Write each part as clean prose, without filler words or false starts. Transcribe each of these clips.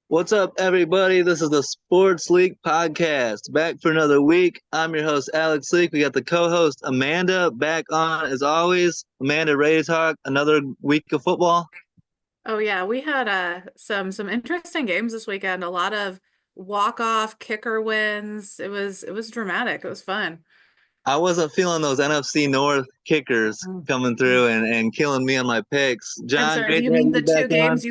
What's up, everybody? This is the Sports League Podcast. Back for another week. I'm your host, Alex Leak. We got the co-host, Amanda, back on as always. Amanda, ready to talk another week of football? Oh yeah, we had some interesting games this weekend. A lot of walk-off kicker wins. It was dramatic. It was fun. I wasn't feeling those NFC North kickers Mm. coming through and killing me on my picks. I'm John, sorry, do great you to have mean you the back two on. games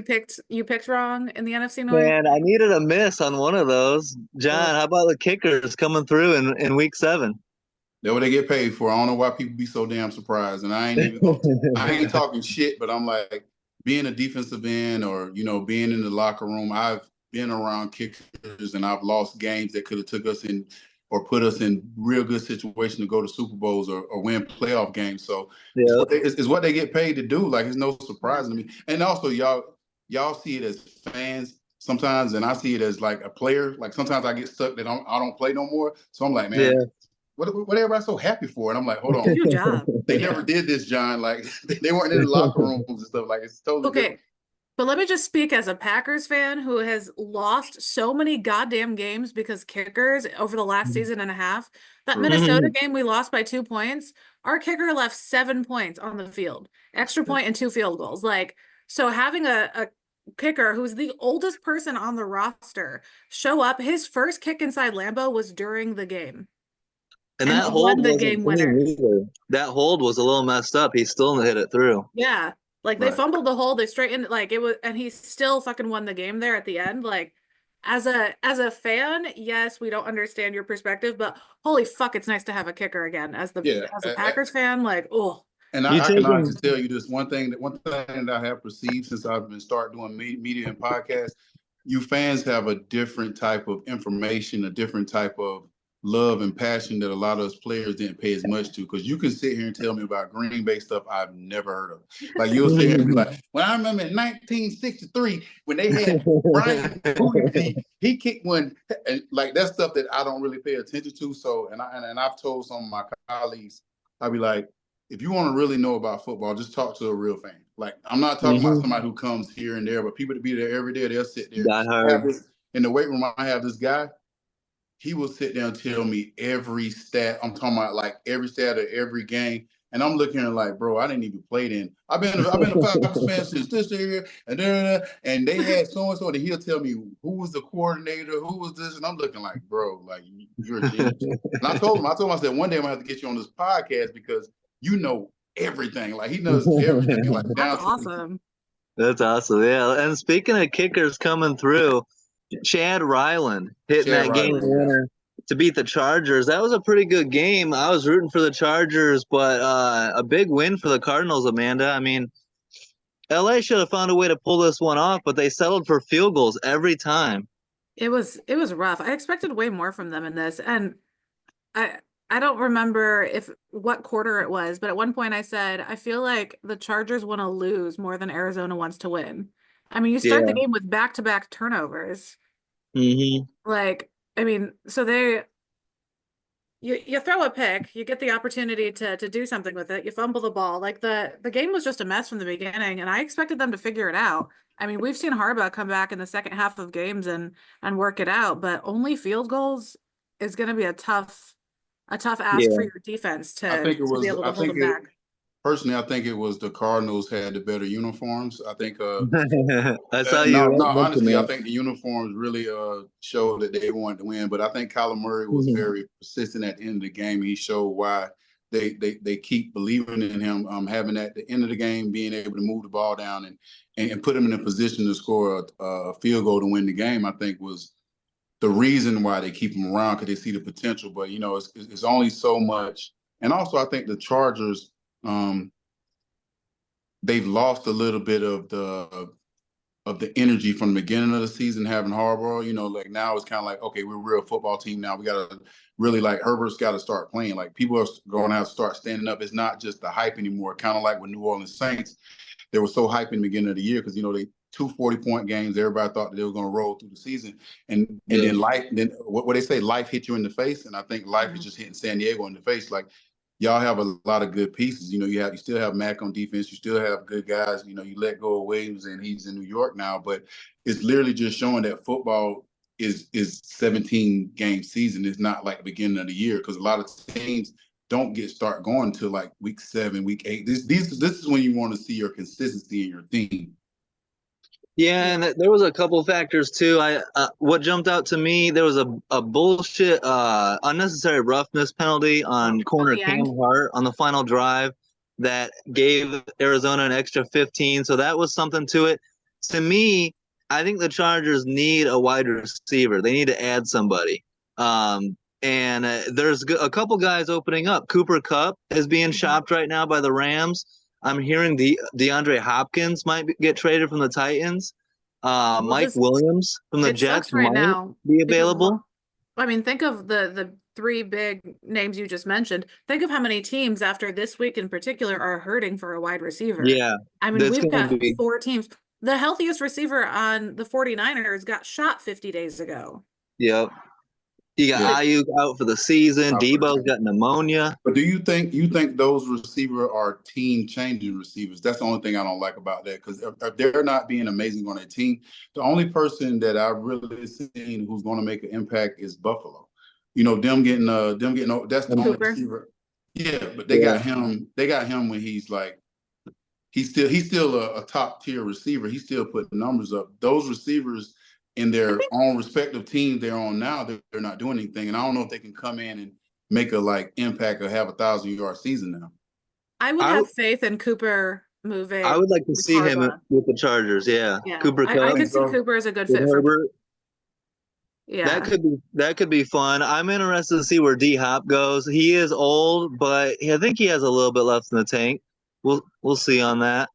you picked wrong in the NFC North? Man, I needed a miss on one of those. Ugh. John, how about the kickers coming through in week 7? That's what they get paid for. I don't know why people be so damn surprised. And I ain't talking shit, but I'm like, being a defensive end or, being in the locker room, I've been around kickers and I've lost games that could have took us in or put us in real good situation to go to Super Bowls or win playoff games. So Yeah. it's what they get paid to do. Like, it's no surprise to me. And also, y'all see it as fans sometimes, and I see it as like a player. Like, sometimes I get stuck that I don't play no more. So I'm like, man, Yeah. what everybody so happy for? And I'm like, hold Do on. your job. They Yeah. never did this, John. Like, they weren't in the locker rooms and stuff. Like, it's totally Okay. different. But let me just speak as a Packers fan who has lost so many goddamn games because kickers over the last season and a half. That True. Minnesota game we lost by 2 points, our kicker left 7 points on the field, extra point and two field goals. So having a kicker who's the oldest person on the roster show up, his first kick inside Lambeau was during the game. And And that he hold won the wasn't game clean winner. either. That hold was a little messed up. He still hit it through. Yeah. Like they Right. fumbled the hole, they straightened like it was, and he still fucking won the game there at the end. Like as a fan, yes, we don't understand your perspective, but holy fuck, it's nice to have a kicker again. As the Yeah. as a Packers fan, like, oh, And You I can taking honestly tell you this one thing that I have perceived since I've been start doing media and podcasts. You fans have a different type of information, a different type of love and passion that a lot of us players didn't pay as much to. Because you can sit here and tell me about Green Bay stuff I've never heard of. Like, you'll sit here and be like, "Well, I remember in 1963 when they had Brian Booty, he kicked one," and like that's stuff that I don't really pay attention to. So, and I've told some of my colleagues, I'll be like, if you want to really know about football, just talk to a real fan. Like, I'm not talking about somebody who comes here and there, but people to be there every day, they'll sit there. Die I have hard. this in the weight room. I have this guy. He will sit down and tell me every stat. I'm talking about like every stat of every game. And I'm looking at like, bro, I didn't even play then. I've been a Falcons fan since this year, and they had so and so, and he'll tell me who was the coordinator, who was this, and I'm looking like, bro, like you're a genius. And I told him, I said one day I'm gonna have to get you on this podcast because you know everything. Like, he knows everything. Like, that's down to awesome. That's awesome. Yeah. And speaking of kickers coming through, Chad Ryland hitting Chad that game Ryland. winner to beat the Chargers. That was a pretty good game. I was rooting for the Chargers, but a big win for the Cardinals, Amanda. I mean, LA should have found a way to pull this one off, but they settled for field goals every time. It was rough. I expected way more from them in this. And I I don't remember if what quarter it was, but at one point I said, I feel like the Chargers want to lose more than Arizona wants to win. I mean, you start the Yeah. game with back-to-back turnovers. Hmm. Like, I mean, so you throw a pick, you get the opportunity to do something with it, you fumble the ball. Like the game was just a mess from the beginning, and I expected them to figure it out. I mean, we've seen Harbaugh come back in the second half of games and work it out, but only field goals is going to be a tough ask for Yeah. your defense I to think it to be was. able to I hold think them it back. personally. I think it was the Cardinals had the better uniforms. I think. I saw No, you no. mention Honestly, I that. think the uniforms really showed that they wanted to win. But I think Kyler Murray was Mhm. very persistent at the end of the game. He showed why they keep believing in him. Having at the end of the game being able to move the ball down and put him in a position to score a field goal to win the game. I think was the reason why they keep him around because they see the potential. But it's only so much. And also, I think the Chargers, um, they've lost a little bit of the energy from the beginning of the season having Harbaugh. Like, now it's kind of like, okay, we're a real football team now. We got to really, like, Herbert's got to start playing. Like, people are going to have to start standing up. It's not just the hype anymore. Kind of like with New Orleans Saints, they were so hyped in the beginning of the year because they 2 40-point games. Everybody thought that they were going to roll through the season, and Yeah. then life. Then what they say, life hit you in the face, and I think life is Mhm. just hitting San Diego in the face. Like, y'all have a lot of good pieces. You still have Mac on defense. You still have good guys. You let go of Williams and he's in New York now, but it's literally just showing that football is 17 game season. It's not like the beginning of the year, because a lot of teams don't start going to like week 7, week 8. This is when you want to see your consistency in your team. Yeah, and there was a couple factors too. What jumped out to me, there was a bullshit unnecessary roughness penalty on corner Cam Hart on the final drive that gave Arizona an extra 15. So that was something to it. To me, I think the Chargers need a wide receiver. They need to add somebody. And there's a couple guys opening up. Cooper Kupp is being shopped right now by the Rams. I'm hearing DeAndre Hopkins might get traded from the Titans. Mike Williams from the Jets right might now be available. I mean, think of the 3 big names you just mentioned. Think of how many teams after this week in particular are hurting for a wide receiver. Yeah. I mean, we've got 4 teams. The healthiest receiver on the 49ers got shot 50 days ago. Yep. You got Ayuk out for the season. Debo's got pneumonia. But do you think those receivers are team-changing receivers? That's the only thing I don't like about that, because if they're not being amazing on a team, the only person that I've really seen who's going to make an impact is Buffalo. Them getting that's the only receiver. Yeah, but they got him. They got him when he's like, he's still a top-tier receiver. He's still putting numbers up. Those receivers in their own respective teams they're on now, they're not doing anything. And I don't know if they can come in and make a impact or have 1,000-yard season now. I would have faith in Cooper moving. I would like to see him with the Chargers. Yeah. Cooper Kupp. I could see Cooper as a good fit for Herbert. Yeah. That could be fun. I'm interested to see where D Hop goes. He is old, but I think he has a little bit left in the tank. We'll see on that.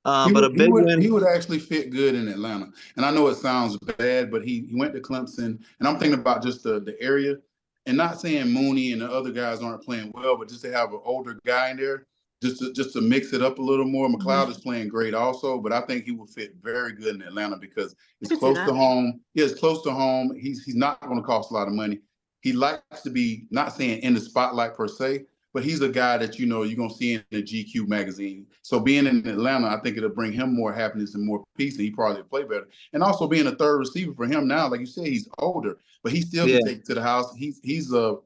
But a big win. He would actually fit good in Atlanta. And I know it sounds bad, but he went to Clemson. And I'm thinking about just the area, and not saying Mooney and the other guys aren't playing well, but just to have an older guy in there, just to mix it up a little more. McLeod is playing great also, but I think he will fit very good in Atlanta because it's close to home. Yeah, it's close to home. He's not going to cost a lot of money. He likes to be, not saying in the spotlight per se, but he's a guy that you're going to see in the GQ magazine. So being in Atlanta, I think it'll bring him more happiness and more peace, and he probably play better. And also being a third receiver for him now, like you said, he's older, but he still can take it to the house. He's a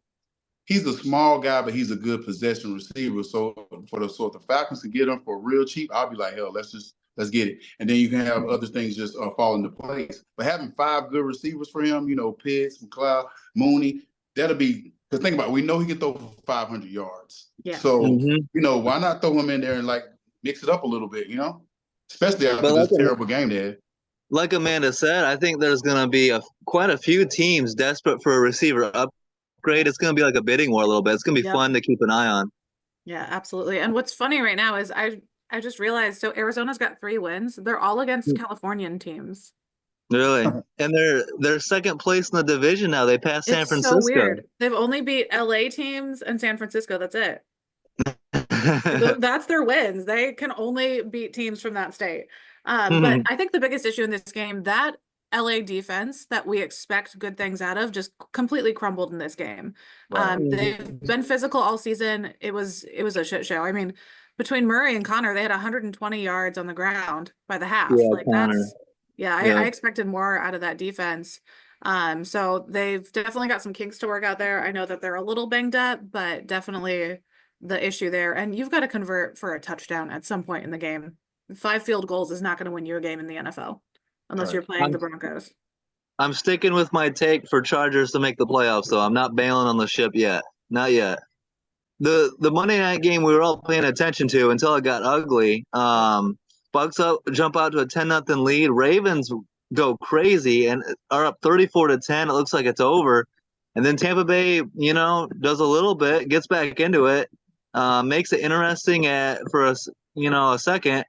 small guy, but he's a good possession receiver. So if the Falcons can get him for real cheap, I'll be like, hell, let's get it. And then you can have other things just fall into place. But having 5 good receivers for him, Pitts, McLeod, Mooney, that'll be. Because think about it, we know he can throw for 500 yards. Yeah. So, why not throw him in there and mix it up a little bit, Especially after this terrible game they had. Like Amanda said, I think there's going to be quite a few teams desperate for a receiver upgrade. It's going to be like a bidding war a little bit. It's going to be fun to keep an eye on. Yeah, absolutely. And what's funny right now is I just realized, so Arizona's got 3 wins. They're all against Californian teams. Really? And they're second place in the division now. They passed San Francisco. It's so weird. They've only beat LA teams and San Francisco. That's it. That's their wins. They can only beat teams from that state. But I think the biggest issue in this game, that LA defense that we expect good things out of, just completely crumbled in this game. They've been physical all season. It was a shit show. I mean, between Murray and Connor, they had 120 yards on the ground by the half. I expected more out of that defense. So they've definitely got some kinks to work out there. I know that they're a little banged up, but definitely the issue there. And you've got to convert for a touchdown at some point in the game. 5 field goals is not going to win you a game in the NFL unless you're playing the Broncos. I'm sticking with my take for Chargers to make the playoffs, though. I'm not bailing on the ship yet. Not yet. The Monday night game we were all paying attention to until it got ugly. Bucks jump out to a 10-0 lead. Ravens go crazy and are up 34-10. It looks like it's over. And then Tampa Bay, does a little bit, gets back into it, makes it interesting for a second.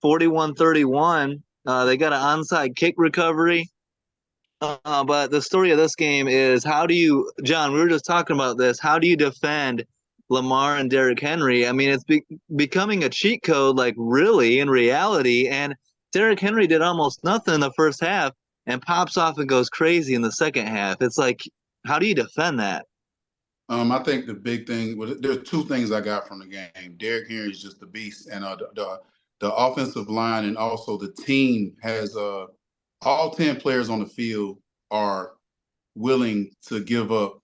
41-31. They got an onside kick recovery. But the story of this game is, John, we were just talking about this. How do you defend Lamar and Derrick Henry? I mean, it's becoming a cheat code, really, in reality. And Derrick Henry did almost nothing in the first half and pops off and goes crazy in the second half. It's like, how do you defend that? I think the big thing, well, there's two things I got from the game. Derrick Henry is just a beast, and the offensive line and also the team has all 10 players on the field are willing to give up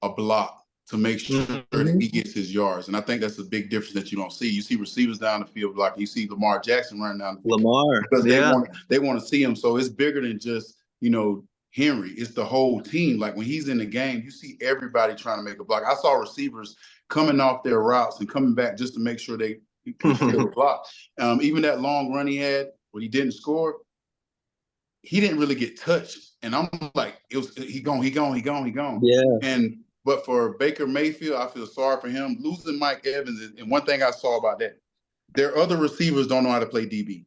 a block to make sure that he gets his yards. And I think that's a big difference that you don't see. You see receivers down the field blocking. You see Lamar Jackson running down the field Lamar, because yeah. they want to see him. So it's bigger than just, Henry. It's the whole team. Like when he's in the game, you see everybody trying to make a block. I saw receivers coming off their routes and coming back just to make sure they can steal a block. Even that long run he had where he didn't score, he didn't really get touched. And I'm like, he gone. Yeah. But for Baker Mayfield, I feel sorry for him. Losing Mike Evans, and one thing I saw about that, their other receivers don't know how to play DB.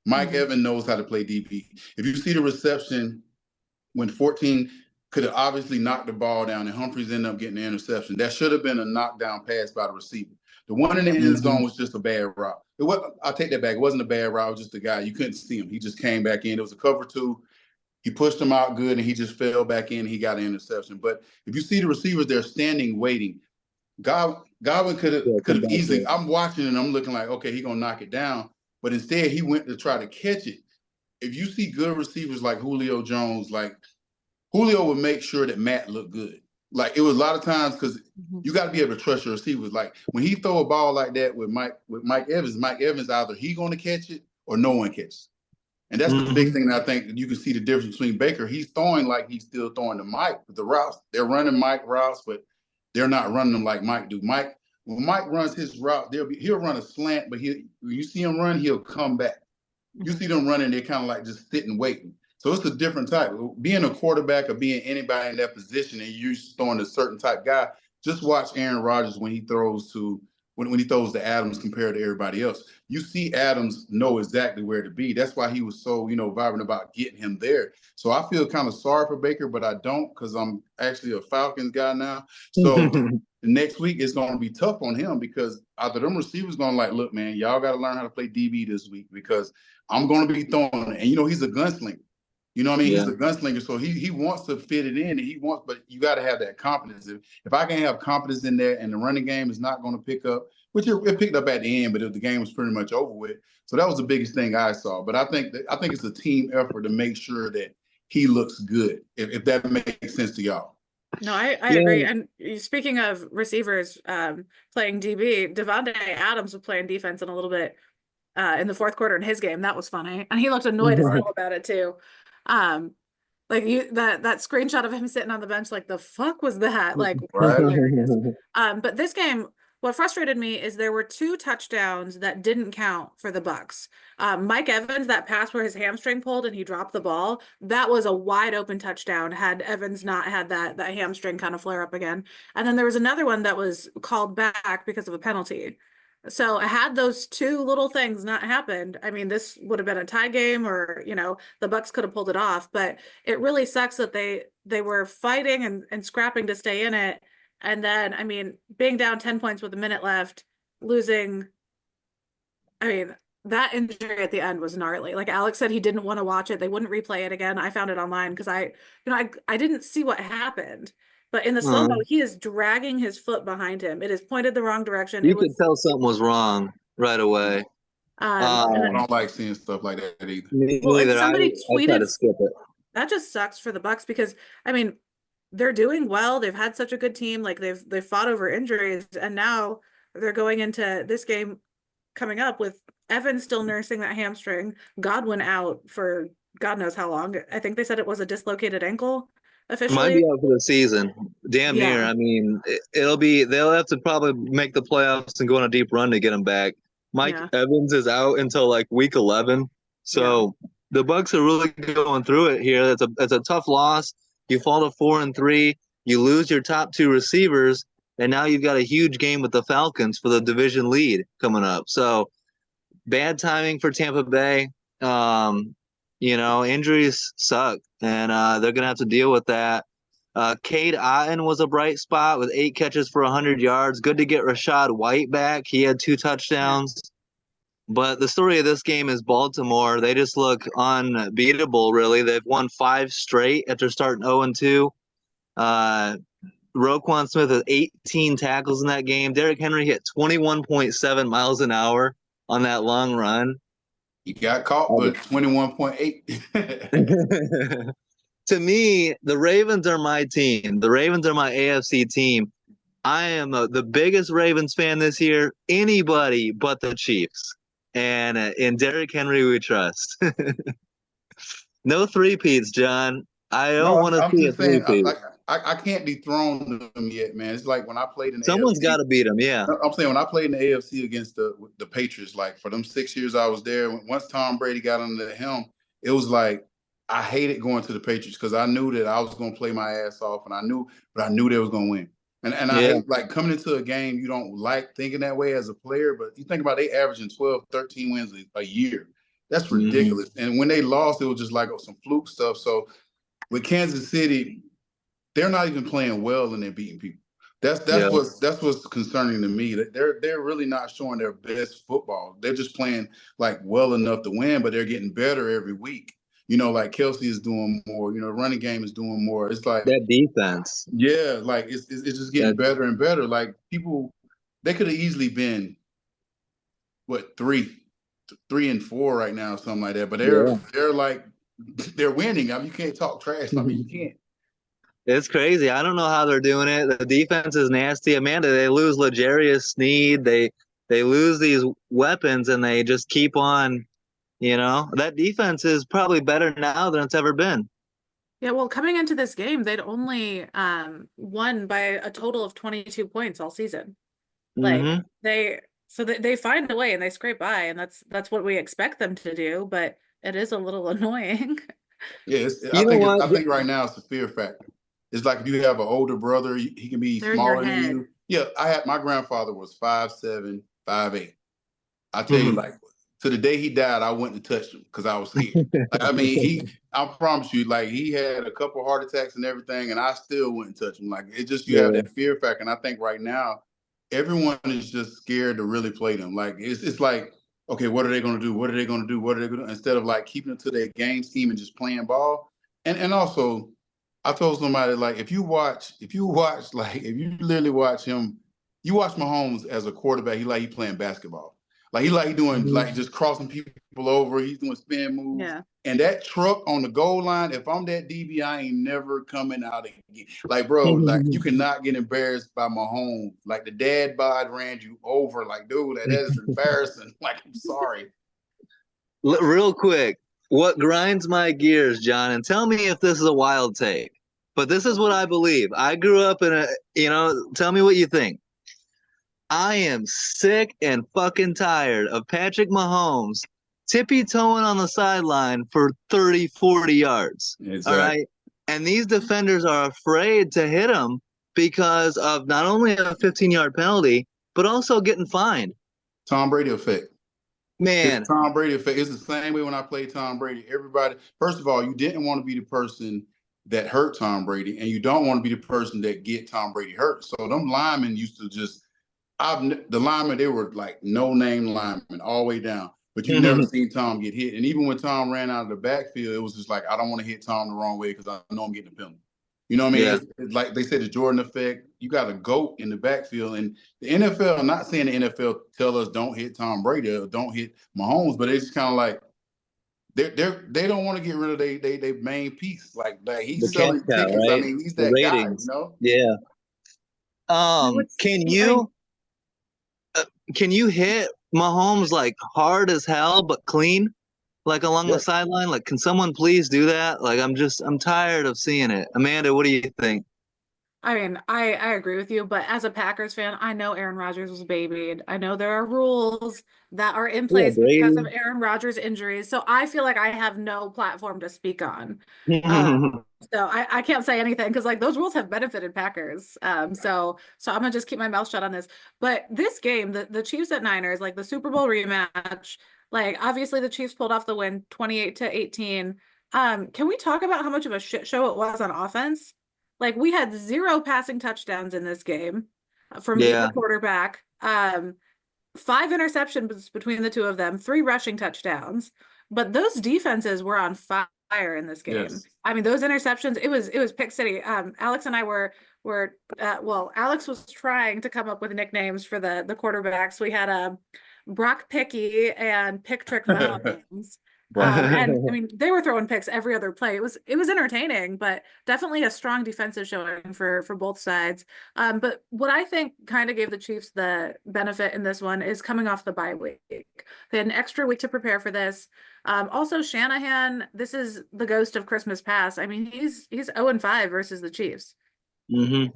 Mike Evans knows how to play DB. If you see the reception when 14 could have obviously knocked the ball down and Humphries ended up getting the interception, that should have been a knockdown pass by the receiver. The one in the end zone was just a bad route. I'll take that back. It wasn't a bad route. It was just a guy. You couldn't see him. He just came back in. It was a cover two. He pushed him out good, and he just fell back in. And he got an interception. But if you see the receivers, they're standing waiting. Godwin could have easily. I'm watching and I'm looking like, okay, he's gonna knock it down. But instead, he went to try to catch it. If you see good receivers like Julio Jones, like Julio would make sure that Matt looked good. Like it was a lot of times because you got to be able to trust your receivers. Like when he throw a ball like that with Mike Evans either he going to catch it or no one catches. And that's the big thing that I think that you can see the difference between Baker. He's throwing like he's still throwing to Mike. But the routes, they're running Mike routes, but they're not running them like Mike do. When Mike runs his route, he'll run a slant, but when you see him run, he'll come back. You see them running, they're kind of like just sitting waiting. So it's a different type. Being a quarterback or being anybody in that position and you're throwing a certain type guy, just watch Aaron Rodgers when he throws to when he throws to Adams compared to everybody else. You see Adams know exactly where to be. That's why he was so, vibrant about getting him there. So I feel kind of sorry for Baker, but I don't because I'm actually a Falcons guy now. So next week it's going to be tough on him because either them receivers going to like, look, man, y'all got to learn how to play DB this week because I'm going to be throwing it. And, he's a gunslinger. You know what I mean? Yeah. He's a gunslinger, so he wants to fit it in, and but you got to have that confidence. If I can have confidence in there, and the running game is not going to pick up, which it picked up at the end, but the game was pretty much over with. So that was the biggest thing I saw. But I think it's a team effort to make sure that he looks good. If that makes sense to y'all. No, I agree. And speaking of receivers playing DB, Devontae Adams was playing defense in a little bit in the fourth quarter in his game. That was funny, and he looked annoyed as hell about it too. Like that screenshot of him sitting on the bench, like the fuck was that? Like, but this game, what frustrated me is there were 2 touchdowns that didn't count for the Bucks. Mike Evans, that pass where his hamstring pulled and he dropped the ball, that was a wide open touchdown had Evans not had that hamstring kind of flare up again. And then there was another one that was called back because of a penalty. So had those 2 little things not happened, I mean, this would have been a tie game or, the Bucks could have pulled it off. But it really sucks that they were fighting and scrapping to stay in it. And then, I mean, being down 10 points with a minute left, losing, I mean, that injury at the end was gnarly. Like Alex said, he didn't want to watch it. They wouldn't replay it again. I found it online because I didn't see what happened. But in the slow-mo, he is dragging his foot behind him. It is pointed the wrong direction. You could tell something was wrong right away. I don't like seeing stuff like that either. Well, and somebody tweeted, to skip it. That just sucks for the Bucks because, I mean, they're doing well. They've had such a good team. Like they've fought over injuries, and now they're going into this game coming up with Evans still nursing that hamstring, Godwin out for God knows how long. I think they said it was a dislocated ankle. Officially. Might be out for the season. Damn near. I mean, they'll have to probably make the playoffs and go on a deep run to get him back. Mike Evans is out until like week 11. So the Bucks are really going through it here. It's a tough loss. You fall to 4-3. You lose your top 2 receivers, and now you've got a huge game with the Falcons for the division lead coming up. So bad timing for Tampa Bay. Injuries suck, and they're going to have to deal with that. Cade Otton was a bright spot with 8 catches for 100 yards. Good to get Rachaad White back. He had 2 touchdowns. But the story of this game is Baltimore. They just look unbeatable, really. They've won 5 straight after starting 0-2. Roquan Smith with 18 tackles in that game. Derrick Henry hit 21.7 miles an hour on that long run. He got caught, but 21.8. To me, the Ravens are my team. The Ravens are my AFC team. I am the biggest Ravens fan this year. Anybody but the Chiefs. And in Derrick Henry, we trust. No three-peats, John. I don't want to I'm see a just saying, three-peat. I can't dethrone them yet, man. It's like when I played in the Someone's AFC. got to beat them, yeah. I'm saying when I played in the AFC against the Patriots, like for them 6 years I was there, once Tom Brady got under the helm, it was like I hated going to the Patriots because I knew that I was going to play my ass off, and I knew they was going to win. And I Yeah. hate like coming into a game you don't like thinking that way as a player, but you think about they averaging 12, 13 wins a year. That's ridiculous. And when they lost, it was just like some fluke stuff. So with Kansas City, they're not even playing well and they're beating people. That's what's concerning to me. That they're really not showing their best football. They're just playing like well enough to win, but they're getting better every week. You know, like Kelsey is doing more. You know, running game is doing more. It's like That defense. yeah, like it's just getting better and better. Like people, they could have easily been what 3-4 right now, something like that. But they're like they're winning. I mean, you can't talk trash. I mean, you can't. It's crazy. I don't know how they're doing it. The defense is nasty. Amanda, they lose L'Jarius Sneed. They lose these weapons and they just keep on, you know. That defense is probably better now than it's ever been. Yeah, well, coming into this game, they'd only won by a total of 22 points all season. Like they find a way and they scrape by, and that's what we expect them to do, but it is a little annoying. Yeah, I think right now it's a fear factor. It's like if you have an older brother, he can be smaller than you. Yeah, my grandfather was 5'7", 5'8". I tell you, like to the day he died, I wouldn't have touched him because I was scared. Like, I mean, I promise you, like he had a couple heart attacks and everything, and I still wouldn't touch him. Like it's just you have that fear factor, and I think right now everyone is just scared to really play them. Like it's like, okay, what are they going to do? What are they going to do? What are they going to do? Instead of like keeping it to their game scheme and just playing ball. And also, I told somebody like if you literally watch him, you watch Mahomes as a quarterback, he playing basketball. Like he doing like just crossing people over. He's doing spin moves. Yeah. And that truck on the goal line, if I'm that DB, I ain't never coming out again. Like, bro, like you cannot get embarrassed by Mahomes. Like the dad bod ran you over. Like, dude, that is embarrassing. Like, I'm sorry. Real quick, what grinds my gears, John, and tell me if this is a wild take, but this is what I believe. I grew up in tell me what you think. I am sick and fucking tired of Patrick Mahomes tippy-toeing on the sideline for 30, 40 yards. Exactly. All right? And these defenders are afraid to hit him because of not only a 15-yard penalty, but also getting fined. Tom Brady effect. Man. It's Tom Brady effect. It's the same way when I played Tom Brady. Everybody, first of all, you didn't want to be the person that hurt Tom Brady, and you don't want to be the person that get Tom Brady hurt. So them linemen used to just the linemen, they were like no-name linemen all the way down. But you never seen Tom get hit. And even when Tom ran out of the backfield, it was just like, I don't want to hit Tom the wrong way because I know I'm getting a penalty. You know what I mean? Yeah. It's like they said, the Jordan effect. You got a GOAT in the backfield. And the NFL, I'm not saying the NFL tell us don't hit Tom Brady or don't hit Mahomes, but it's just kind of like they don't want to get rid of their main piece. Like he's selling tickets. Right? I mean, he's that guy, you know? Yeah. Can you hit Mahomes like hard as hell but clean, like along the sideline? Like, can someone please do that? Like, I'm tired of seeing it. Amanda, what do you think? I mean, I agree with you, but as a Packers fan, I know Aaron Rodgers was babied. I know there are rules that are in place because of Aaron Rodgers' injuries. So I feel like I have no platform to speak on. So I can't say anything because like those rules have benefited Packers. So I'm gonna just keep my mouth shut on this. But this game, the Chiefs at Niners, like the Super Bowl rematch, like obviously the Chiefs pulled off the win 28-18. Can we talk about how much of a shit show it was on offense? Like we had 0 passing touchdowns in this game from the quarterback. 5 interceptions between the two of them, 3 rushing touchdowns. But those defenses were on fire. fire in this game. Yes. I mean, those interceptions, it was pick city. Alex and I were well, Alex was trying to come up with nicknames for the quarterbacks. We had Brock Picky and Pick Trick Mahomes. And I mean, they were throwing picks every other play. It was entertaining, but definitely a strong defensive showing for both sides. But what I think kind of gave the Chiefs the benefit in this one is coming off the bye week. They had an extra week to prepare for this. Also, Shanahan, this is the ghost of Christmas past. I mean, he's 0-5 versus the Chiefs. Mm-hmm.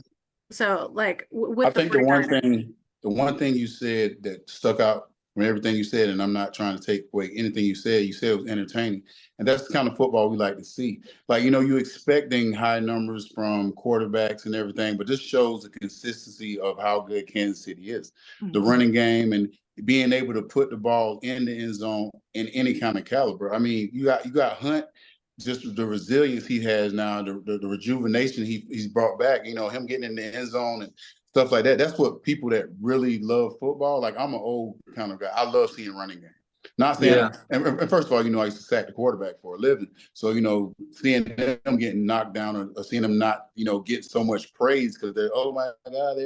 So, like, with I think the one thing you said that stuck out from everything you said, and I'm not trying to take away anything you said it was entertaining. And that's the kind of football we like to see. Like, you're expecting high numbers from quarterbacks and everything, but this shows the consistency of how good Kansas City is. Mm-hmm. The running game and being able to put the ball in the end zone in any kind of caliber. I mean, you got Hunt, just the resilience he has now, the rejuvenation he's brought back, him getting in the end zone and stuff like that. That's what people that really love football, like I'm an old kind of guy. I love seeing running game. Not saying, and first of all, I used to sack the quarterback for a living. So, seeing them getting knocked down or seeing them not, get so much praise because they're, oh my God,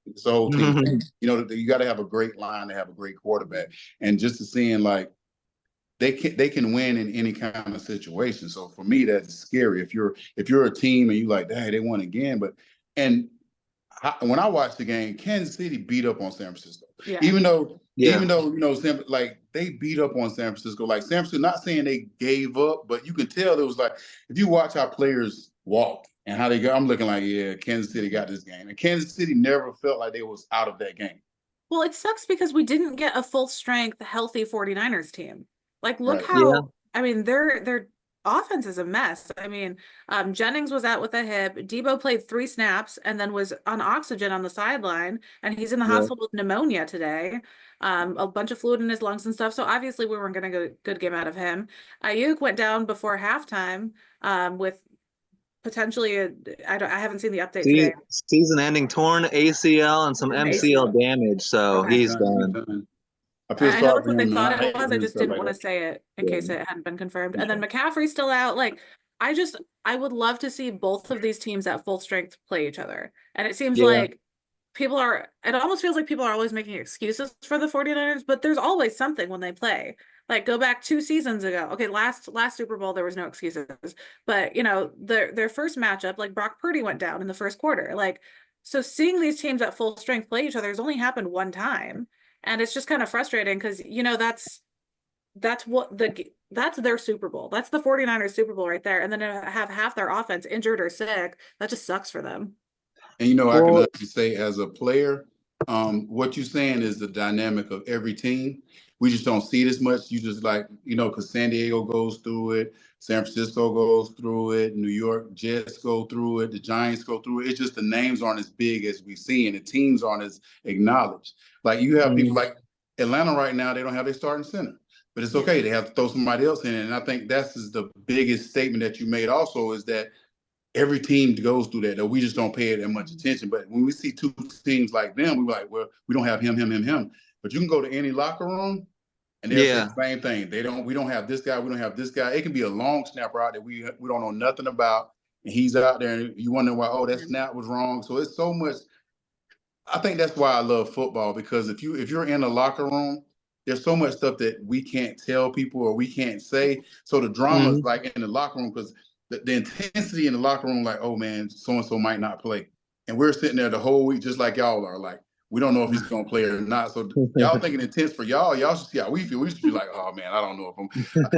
it's the whole team. You got to have a great line to have a great quarterback. And just to seeing like, they can win in any kind of situation. So for me, that's scary. If you're a team and you like, hey, they won again, when I watched the game, Kansas City beat up on San Francisco. Yeah. Even though like they beat up on San Francisco. Like San Francisco, not saying they gave up, but you can tell it was like if you watch how players walk and how they go, I'm looking like, yeah, Kansas City got this game, and Kansas City never felt like they was out of that game. Well, it sucks because we didn't get a full strength, healthy 49ers team. Like, look Right. how I mean, their offense is a mess. I mean, Jennings was out with a hip. Debo played 3 snaps and then was on oxygen on the sideline, and he's in the hospital with pneumonia today. A bunch of fluid in his lungs and stuff. So obviously we weren't going to get a good game out of him. Ayuk went down before halftime with potentially I haven't seen the update today. Season-ending torn ACL and some MCL damage, so he's done. I know that's what they thought it was. I just didn't want to say it in case it hadn't been confirmed. And then McCaffrey's still out. Like, I would love to see both of these teams at full strength play each other. And it seems like it almost feels like people are always making excuses for the 49ers, but there's always something when they play. Like, go back 2 seasons ago. Okay, last Super Bowl, there was no excuses. But, their first matchup, like Brock Purdy went down in the first quarter. Like, so seeing these teams at full strength play each other has only happened one time. And it's just kind of frustrating because, that's their Super Bowl. That's the 49ers Super Bowl right there. And then to have half their offense injured or sick, that just sucks for them. And, I can actually say as a player, what you're saying is the dynamic of every team. We just don't see it as much. You just like, because San Diego goes through it, San Francisco goes through it, New York Jets go through it, the Giants go through it. It's just the names aren't as big as we see, and the teams aren't as acknowledged. Like you have people like Atlanta right now, they don't have their starting center, but it's okay. They have to throw somebody else in. And I think that's the biggest statement that you made also is that every team goes through that we just don't pay it that much attention. But when we see 2 teams like them, we're like, well, we don't have him. But you can go to any locker room and they'll say the same thing. We don't have this guy, we don't have this guy. It can be a long snapper out that we don't know nothing about. And he's out there and you wonder why, that snap was wrong. So it's so much. I think that's why I love football, because if you're in a locker room, there's so much stuff that we can't tell people or we can't say. So the drama is like in the locker room, because the intensity in the locker room, like, oh man, so-and-so might not play. And we're sitting there the whole week just like y'all are, like, we don't know if he's going to play or not. So y'all thinking intense for y'all should see how we feel. We should be like, oh man, I don't know if I'm.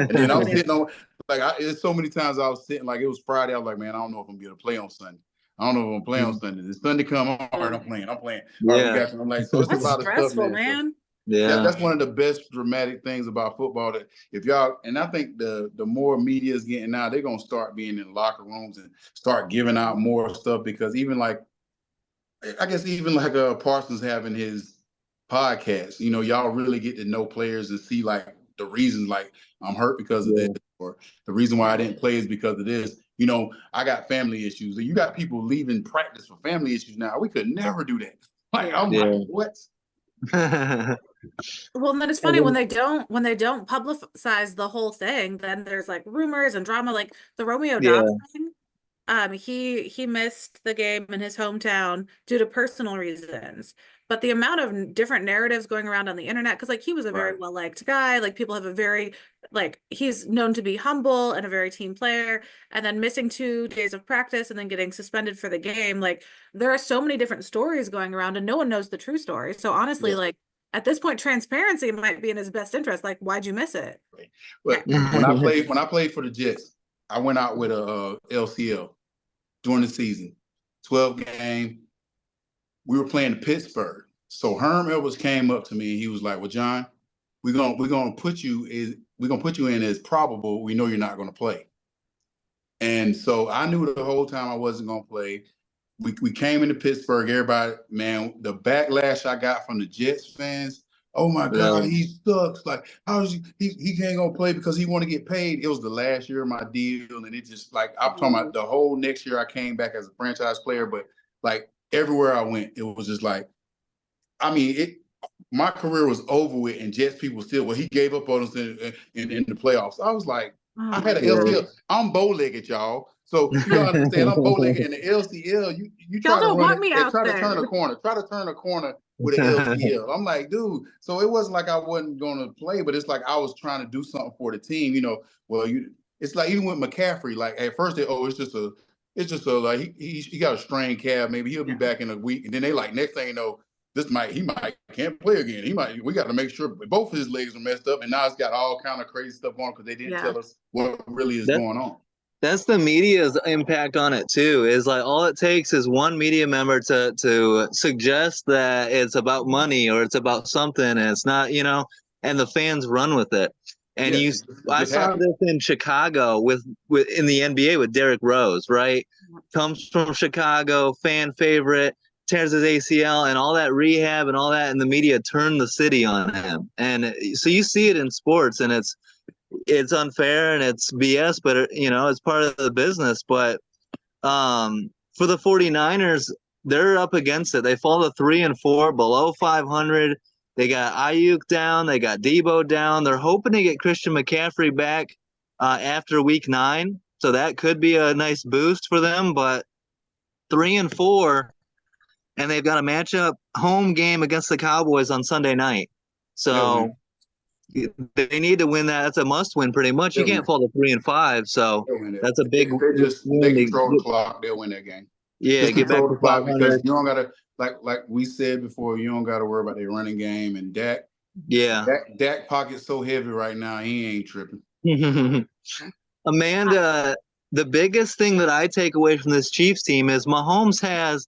And then I was sitting on, it's so many times I was sitting, like it was Friday. I was like, man, I don't know if I'm going to be able to play on Sunday. I don't know if I'm going to play on Sunday. This Sunday come, all right, I'm playing. All right, we got you. I'm like, so it's That's a lot of stressful, stuff, man. That's one of the best dramatic things about football. That if y'all, and I think the more media is getting now, they're going to start being in locker rooms and start giving out more stuff, because even like, I guess even like Parsons having his podcast, y'all really get to know players and see like the reasons, like I'm hurt because of this, or the reason why I didn't play is because of this. I got family issues. You got people leaving practice for family issues now. We could never do that. Like, I'm like, what? Well, and then it's And funny when then- they don't publicize the whole thing, then there's like rumors and drama, like the Romeo yeah, Dobbs thing. He missed the game in his hometown due to personal reasons. But the amount of different narratives going around on the internet, because like he was a very Right. well-liked guy, like people have a very like he's known to be humble and a very team player, and then missing 2 days of practice and then getting suspended for the game. Like there are so many different stories going around, and no one knows the true story. So honestly, Yeah. like at this point, transparency might be in his best interest. Like, why'd you miss it? But when I played for the Jets, I went out with a LCL during the season, 12 game. We were playing Pittsburgh. So Herm Edwards came up to me and he was like, "Well, John, we're gonna put you in as probable. We know you're not gonna play." And so I knew the whole time I wasn't gonna play. We came into Pittsburgh. Everybody, man, the backlash I got from the Jets fans. Oh my God, Yeah. he sucks. Like, how is he can't gonna play because he want to get paid? It was the last year of my deal, and it just like I'm talking about the whole next year I came back as a franchise player, but like everywhere I went, it was just like, I mean, my career was over with, and Jets people still, well, he gave up on us in the playoffs. I was like, Oh I my had an God. LCL. I'm bow-legged, y'all. So you gotta understand, I'm bow-legged in the LCL. You Y'all try to don't run want it me and out try to there. turn a corner. Try to turn a corner with an LCL. I'm like, dude. So it wasn't like I wasn't gonna play, but it's like I was trying to do something for the team. Well, it's like even with McCaffrey. Like at first, it's just a like he got a strained calf. Maybe he'll be back in a week, and then they like next thing you know, he might can't play again. We got to make sure both of his legs are messed up, and now it's got all kind of crazy stuff on because they didn't tell us what really is That- going on. That's the media's impact on it too. Is like all it takes is one media member to suggest that it's about money or it's about something, and it's not, and the fans run with it. And Yeah, it I just saw happened. this in Chicago with in the NBA with Derrick Rose, right? Comes from Chicago, fan favorite, tears his ACL, and all that rehab and all that, and the media turned the city on him. And so you see it in sports, and it's unfair and it's BS, but it's part of the business. But for the 49ers, they're up against it. They fall to 3-4, below 500. They got Ayuk down, they got Debo down. They're hoping to get Christian McCaffrey back after week 9, so that could be a nice boost for them. But 3-4, and they've got a matchup home game against the Cowboys on Sunday night. So they need to win that. That's a must win pretty much. You can't fall to 3-5. So that's a big they control the clock. They'll win that game. Yeah, Just get back control to the clock because 500. you don't gotta like we said before, you don't gotta worry about their running game and Dak. Yeah. Dak pocket's so heavy right now, he ain't tripping. Amanda, the biggest thing that I take away from this Chiefs team is Mahomes has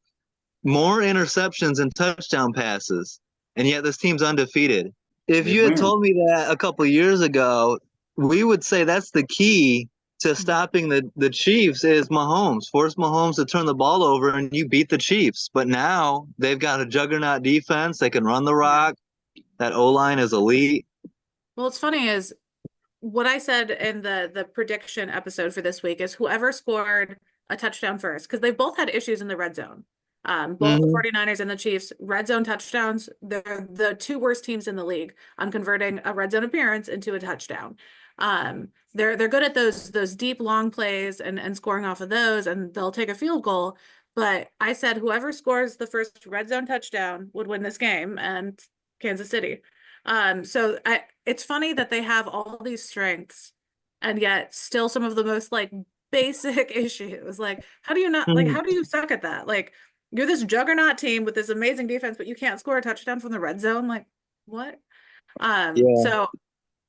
more interceptions and touchdown passes, and yet this team's undefeated. If They you had win. told me that a couple of years ago, we would say that's the key to stopping the Chiefs is Mahomes. Force Mahomes to turn the ball over and you beat the Chiefs. But now they've got a juggernaut defense. They can run the rock. That O-line is elite. Well, what's funny is what I said in the prediction episode for this week is whoever scored a touchdown first, because they've both had issues in the red zone. Both the 49ers and the Chiefs, red zone touchdowns, they're the 2 worst teams in the league on converting a red zone appearance into a touchdown. They're good at those deep long plays and scoring off of those, and they'll take a field goal. But I said whoever scores the first red zone touchdown would win this game, and Kansas City. So it's funny that they have all these strengths and yet still some of the most like basic issues. Like, how do you not like how do you suck at that? Like, you're this juggernaut team with this amazing defense, but you can't score a touchdown from the red zone. Like, what? So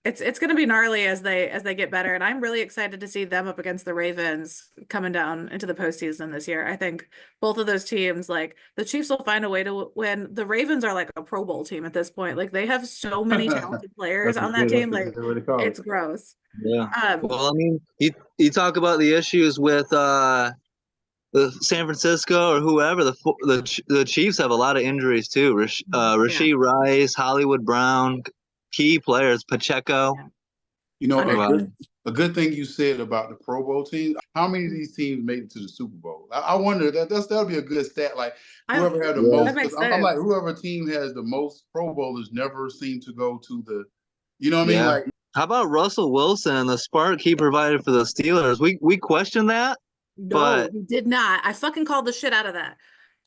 it's gonna be gnarly as they get better, and I'm really excited to see them up against the Ravens coming down into the postseason this year. I think both of those teams, like the Chiefs, will find a way to win. The Ravens are like a Pro Bowl team at this point. Like they have so many talented players on that team. Like it's gross. Yeah. Well, I mean, you talk about the issues with the San Francisco or whoever. The Chiefs have a lot of injuries too. Rashee Rice, Hollywood Brown, key players, Pacheco. You know, Right. a good thing you said about the Pro Bowl team. How many of these teams made it to the Super Bowl? I wonder that'll be a good stat. Like whoever had the Yeah. That most. makes I'm like sense. whoever team has the most Pro Bowlers never seem to go to the. You know what I mean? Yeah. Like How about Russell Wilson and the spark he provided for the Steelers? We questioned that, No, but he did not. I fucking called the shit out of that.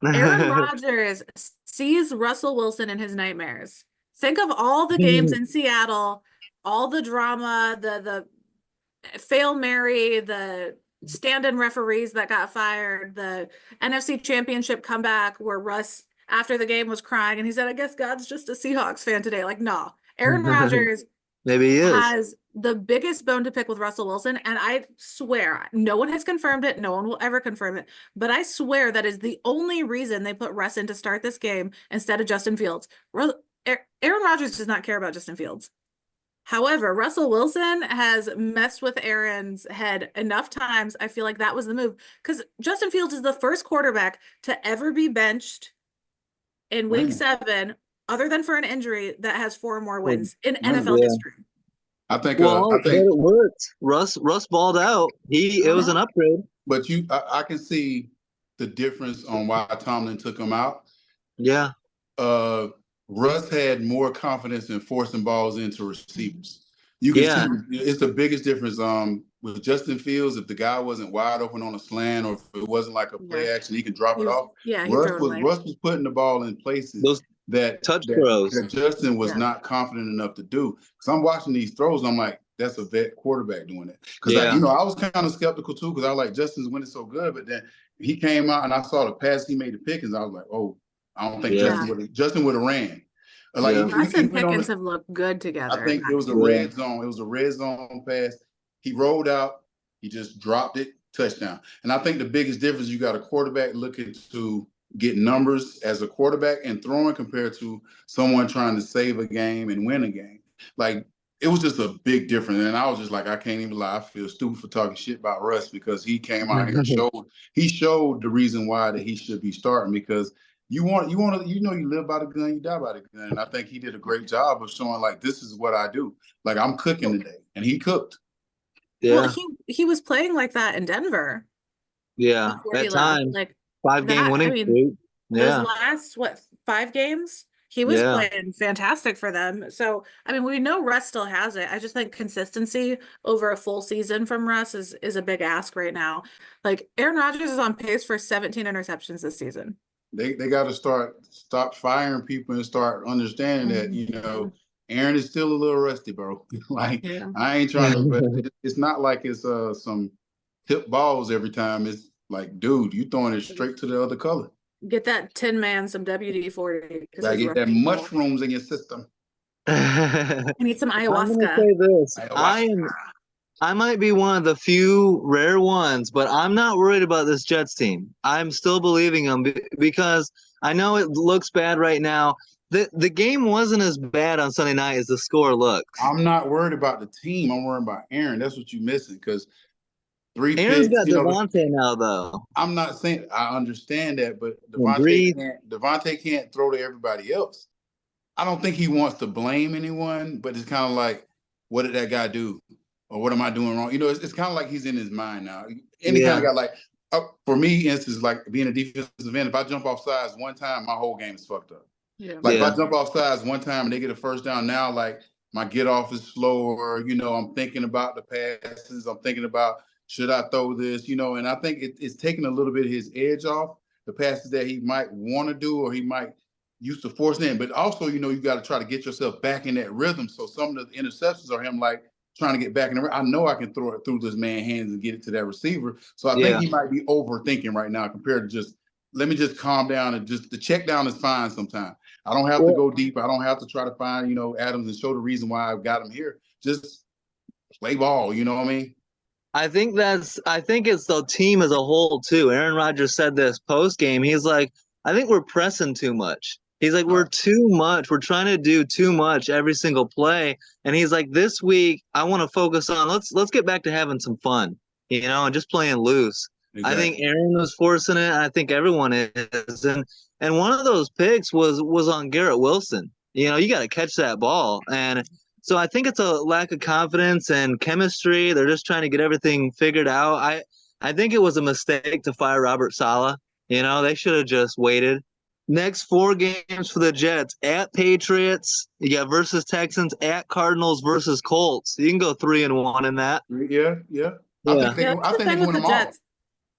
Aaron Rodgers sees Russell Wilson in his nightmares. Think of all the games in Seattle, all the drama, the Fail Mary, the stand-in referees that got fired, the NFC Championship comeback where Russ after the game was crying and he said, "I guess God's just a Seahawks fan today." Like, no. Aaron Rodgers maybe he is. has the biggest bone to pick with Russell Wilson, and I swear no one has confirmed it, no one will ever confirm it, but I swear that is the only reason they put Russ in to start this game instead of Justin Fields. Aaron Rodgers does not care about Justin Fields. However, Russell Wilson has messed with Aaron's head enough times. I feel like that was the move because Justin Fields is the first quarterback to ever be benched in week 7, other than for an injury, that has 4 more wins in NFL history. I think. Well, I but think it worked. Russ balled out. It was an upgrade. But I can see the difference on why Tomlin took him out. Yeah. Russ had more confidence in forcing balls into receivers. You can see it's the biggest difference. With Justin Fields, if the guy wasn't wide open on a slant or if it wasn't like a play action, he could drop it off. Yeah, Russ was putting the ball in places Those touch throws that Justin was not confident enough to do. Because I'm watching these throws, and I'm like, that's a vet quarterback doing it. Because I was kind of skeptical too, because I was like, Justin's winning so good, but then he came out and I saw the pass he made to Pickens. I was like, oh, I don't think Justin would have ran. Like Russ and Pickens have looked good together. I think it was a red zone. It was a red zone pass. He rolled out. He just dropped it. Touchdown. And I think the biggest difference, you got a quarterback looking to get numbers as a quarterback and throwing compared to someone trying to save a game and win a game. Like, it was just a big difference. And I was just like, I can't even lie. I feel stupid for talking shit about Russ because he came out here and showed the reason why that he should be starting because you live by the gun, you die by the gun. And I think he did a great job of showing like, this is what I do. Like, I'm cooking today. And he cooked. Yeah. Well, he was playing like that in Denver. Yeah. That time. Like 5-game winning streak. Yeah. Those last 5 games? He was playing fantastic for them. So, I mean, we know Russ still has it. I just think consistency over a full season from Russ is a big ask right now. Like, Aaron Rodgers is on pace for 17 interceptions this season. They got to stop firing people and start understanding that, Aaron is still a little rusty, bro. Like, I ain't trying to, but it's not like it's some tip balls every time. It's like, dude, you throwing it straight to the other color. Get that Tin Man some WD-40. Gotta get that mushrooms in your system. I need some ayahuasca. I'm gonna say this. I might be one of the few rare ones, but I'm not worried about this Jets team. I'm still believing them because I know it looks bad right now. The game wasn't as bad on Sunday night as the score looks. I'm not worried about the team. I'm worried about Aaron. That's what you're missing because 3 Aaron's picks. got Devontae now, though. I'm not saying I understand that, but Devontae can't throw to everybody else. I don't think he wants to blame anyone, but it's kind of like, what did that guy do? Or what am I doing wrong? It's kind of like he's in his mind now. Any kind of guy, like, for me, instance, like being a defensive end, if I jump off sides one time, my whole game is fucked up. If I jump off sides one time and they get a first down, now like my get off is slower. I'm thinking about the passes. I'm thinking about, should I throw this? And I think it's taking a little bit of his edge off the passes that he might want to do or he might use to force in. But also, you got to try to get yourself back in that rhythm. So some of the interceptions are him like trying to get back in the rhythm. I know I can throw it through this man's hands and get it to that receiver. So I think he might be overthinking right now compared to just, let me just calm down and just the check down is fine sometimes. I don't have to go deep. I don't have to try to find, Adams and show the reason why I've got him here. Just play ball, you know what I mean? I think it's the team as a whole too. Aaron Rodgers said this post game. He's like, I think we're pressing too much. He's like, we're too much. We're trying to do too much every single play. And he's like, this week I want to focus on let's get back to having some fun, and just playing loose. Exactly. I think Aaron was forcing it. I think everyone is. And one of those picks was on Garrett Wilson. You got to catch that ball. And So I think it's a lack of confidence and chemistry. They're just trying to get everything figured out. I think it was a mistake to fire Robert Saleh. You know, they should have just waited. Next 4 games for the Jets: at Patriots, you got versus Texans, at Cardinals versus Colts. You can go 3-1 in that. Yeah, yeah. Yeah, Yeah, that's I the think they thing can with win the them all. Jets.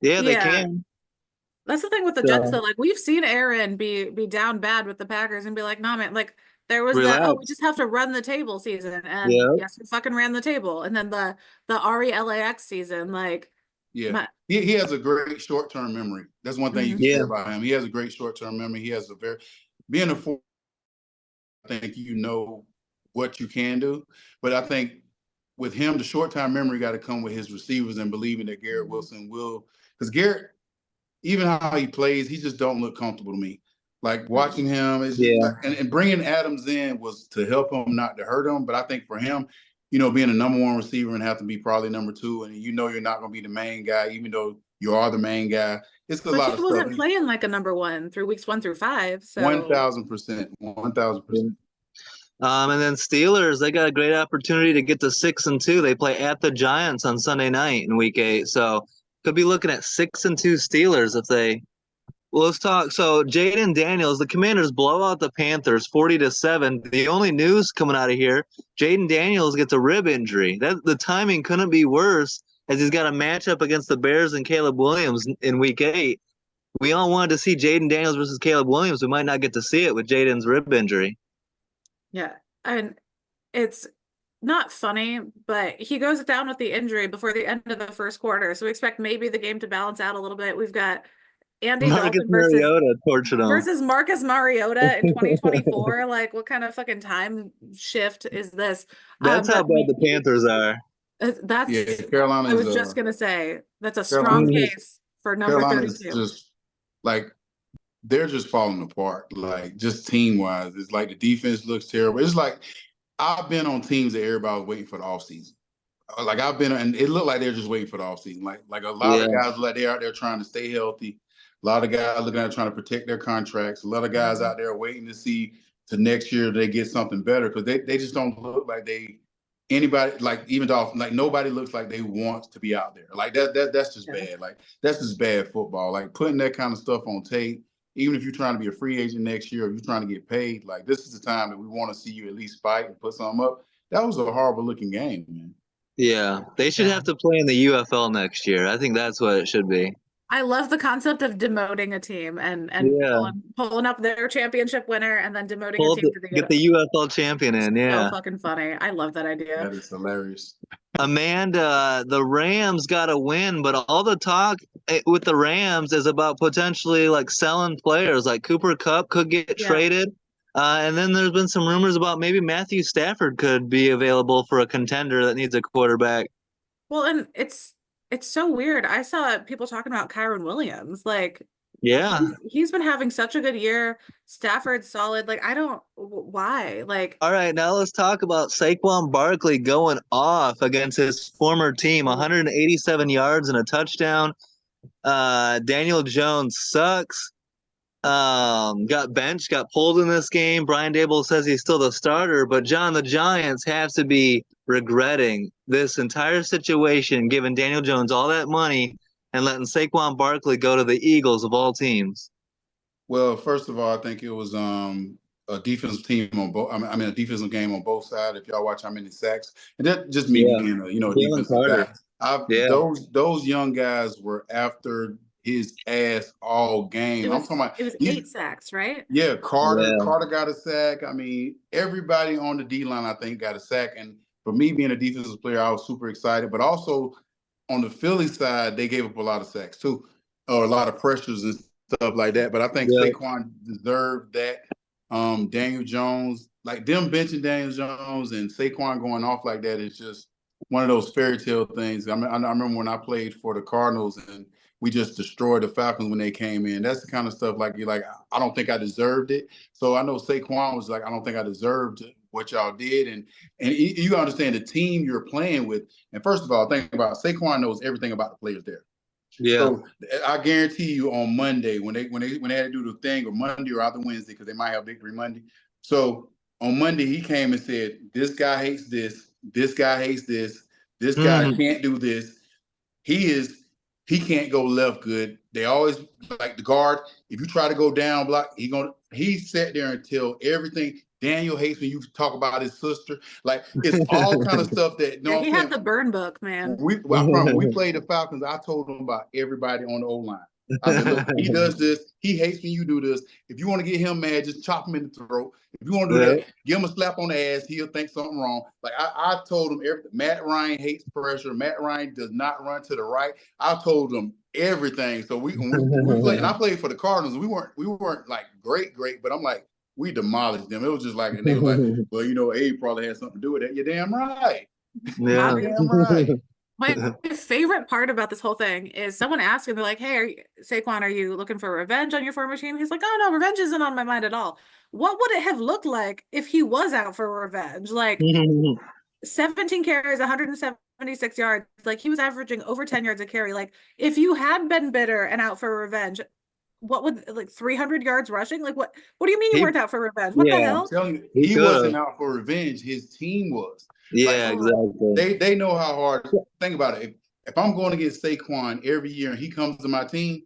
yeah, they Yeah, can. that's the thing with the Jets So though. Like we've seen Aaron be down bad with the Packers and be like, nah, man, like there was the we relax. just have to run the table season, and Yeah, yes, we fucking ran the table. And then the RELAX season, like Yeah. my, He has a great short-term memory. That's one thing you mhm. can say yeah. about him. He has a great short-term memory. He has a very being a four, I think you know what you can do. But I think with him, the short-term memory got to come with his receivers and believing that Garrett Wilson will. Because Garrett, even how he plays, he just don't look comfortable to me. Like watching him, it's just Yeah. like, and bringing Adams in was to help him, not to hurt him. But I think for him, you know, being a number one receiver and have to be probably number two, and you know you're not going to be the main guy, even though you are the main guy. It's a But lot he of stuff. wasn't playing like a number one through weeks 1 through 5. One So thousand percent, 1,000%. And then Steelers, they got a great opportunity to get to 6-2. They play at the Giants on Sunday night in Week 8, so could be looking at 6-2 Steelers if they. Well, let's talk. So Jaden Daniels, the Commanders blow out the Panthers 40-7. The only news coming out of here, Jaden Daniels gets a rib injury. That the timing couldn't be worse, as he's got a matchup against the Bears and Caleb Williams in Week 8. We all wanted to see Jaden Daniels versus Caleb Williams. We might not get to see it with Jaden's rib injury. yeah, and it's not funny, but he goes down with the injury before the end of the first quarter. So we expect maybe the game to balance out a little bit. We've got Andy Marcus Dalton Mariota tortured him. versus Marcus Mariota in 2024. Like, what kind of fucking time shift is this? That's how But bad the Panthers are. Yeah, that's Carolina I is was just gonna say that's a strong Carolina is case for number Carolina is 32. just like they're just falling apart. Like just team wise, it's like the defense looks terrible. It's like I've been on teams that everybody was waiting for the offseason. Like I've been, and it looked like they're just waiting for the offseason. Like a lot Yeah. of guys, like they're out there trying to stay healthy. A lot of guys looking at trying to protect their contracts. A lot of guys out there waiting to see to next year they get something better because they just don't look like they anybody like even Dolphins like nobody looks like they want to be out there. Like that's just bad. Like that's just bad football. Like putting that kind of stuff on tape. Even if you're trying to be a free agent next year, or you're trying to get paid, like this is the time that we want to see you at least fight and put something up. That was a horrible looking game, man. Yeah, they should have to play in the UFL next year. I think that's what it should be. I love the concept of demoting a team and Yeah. pulling up their championship winner and then demoting Pull a up team the- to the get the UFL champion in. So Yeah. fucking funny. I love that idea. That is hilarious. Amanda, the Rams got a win, but all the talk with the Rams is about potentially like selling players. Like Cooper Kupp could get Yeah. traded. And then there's been some rumors about maybe Matthew Stafford could be available for a contender that needs a quarterback. Well, and it's so weird. I saw people talking about Kyron Williams. Like, Yeah. he's been having such a good year. Stafford's solid. Like, I don't why. Like, All right, now let's talk about Saquon Barkley going off against his former team, 187 yards and a touchdown. Daniel Jones sucks. Got benched, got pulled in this game. Brian Dable says he's still the starter, but John, the Giants have to be regretting this entire situation, giving Daniel Jones all that money and letting Saquon Barkley go to the Eagles of all teams. Well, first of all, I think it was a defensive team on both. I mean, a defensive game on both sides. If y'all watch how many sacks, and that just me being a Jalen defensive Carter. guy. Those young guys were after his ass all game. I'm talking about it was 8 sacks, right? Yeah, Carter. Yeah. Carter got a sack. I mean, everybody on the D line, I think, got a sack. And for me being a defensive player, I was super excited. But also on the Philly side, they gave up a lot of sacks too, or a lot of pressures and stuff like that. But I think Saquon deserved that. Daniel Jones, like them benching Daniel Jones and Saquon going off like that is just one of those fairy tale things. I mean, I remember when I played for the Cardinals and we just destroyed the Falcons when they came in. That's the kind of stuff like you're like, I don't think I deserved it. So I know Saquon was like, I don't think I deserved what y'all did. And you understand the team you're playing with. And first of all, think about it, Saquon knows everything about the players there. Yeah. So I guarantee you on Monday when they had to do the thing, or Monday or either Wednesday, because they might have victory Monday. So On Monday, he came and said, this guy hates this. This guy hates this guy can't do this. He can't go left good. They always like the guard. If you try to go down block, he sat there and tell everything. Daniel hates when you talk about his sister. Like it's all kind of stuff that Yeah, he had the burn book, man. when we played the Falcons, I told him about everybody on the O-line. I said, look, he does this. He hates when you do this. If you want to get him mad, just chop him in the throat. If you want to do that, give him a slap on the ass. He'll think something wrong. Like I told him everything. Matt Ryan hates pressure. Matt Ryan does not run to the right. I told him everything. So we played, and I played for the Cardinals. We weren't like great, but I'm like, we demolished them. It was just like, and they were like, well, you know, Abe probably had something to do with that. You're damn right. Yeah. Damn right. My favorite part about this whole thing is someone asked him, they're like, hey, Saquon, are you looking for revenge on your former team? He's like, oh, no, revenge isn't on my mind at all. What would it have looked like if he was out for revenge? Like 17 carries, 176 yards. Like he was averaging over 10 yards a carry. Like if you had been bitter and out for revenge, what would like 300 yards rushing? Like what do you mean you weren't out for revenge? What the hell? I'm telling you, he wasn't out for revenge. His team was. Yeah, like, exactly. They know how hard. Think about it. If I'm going to get Saquon every year and he comes to my team,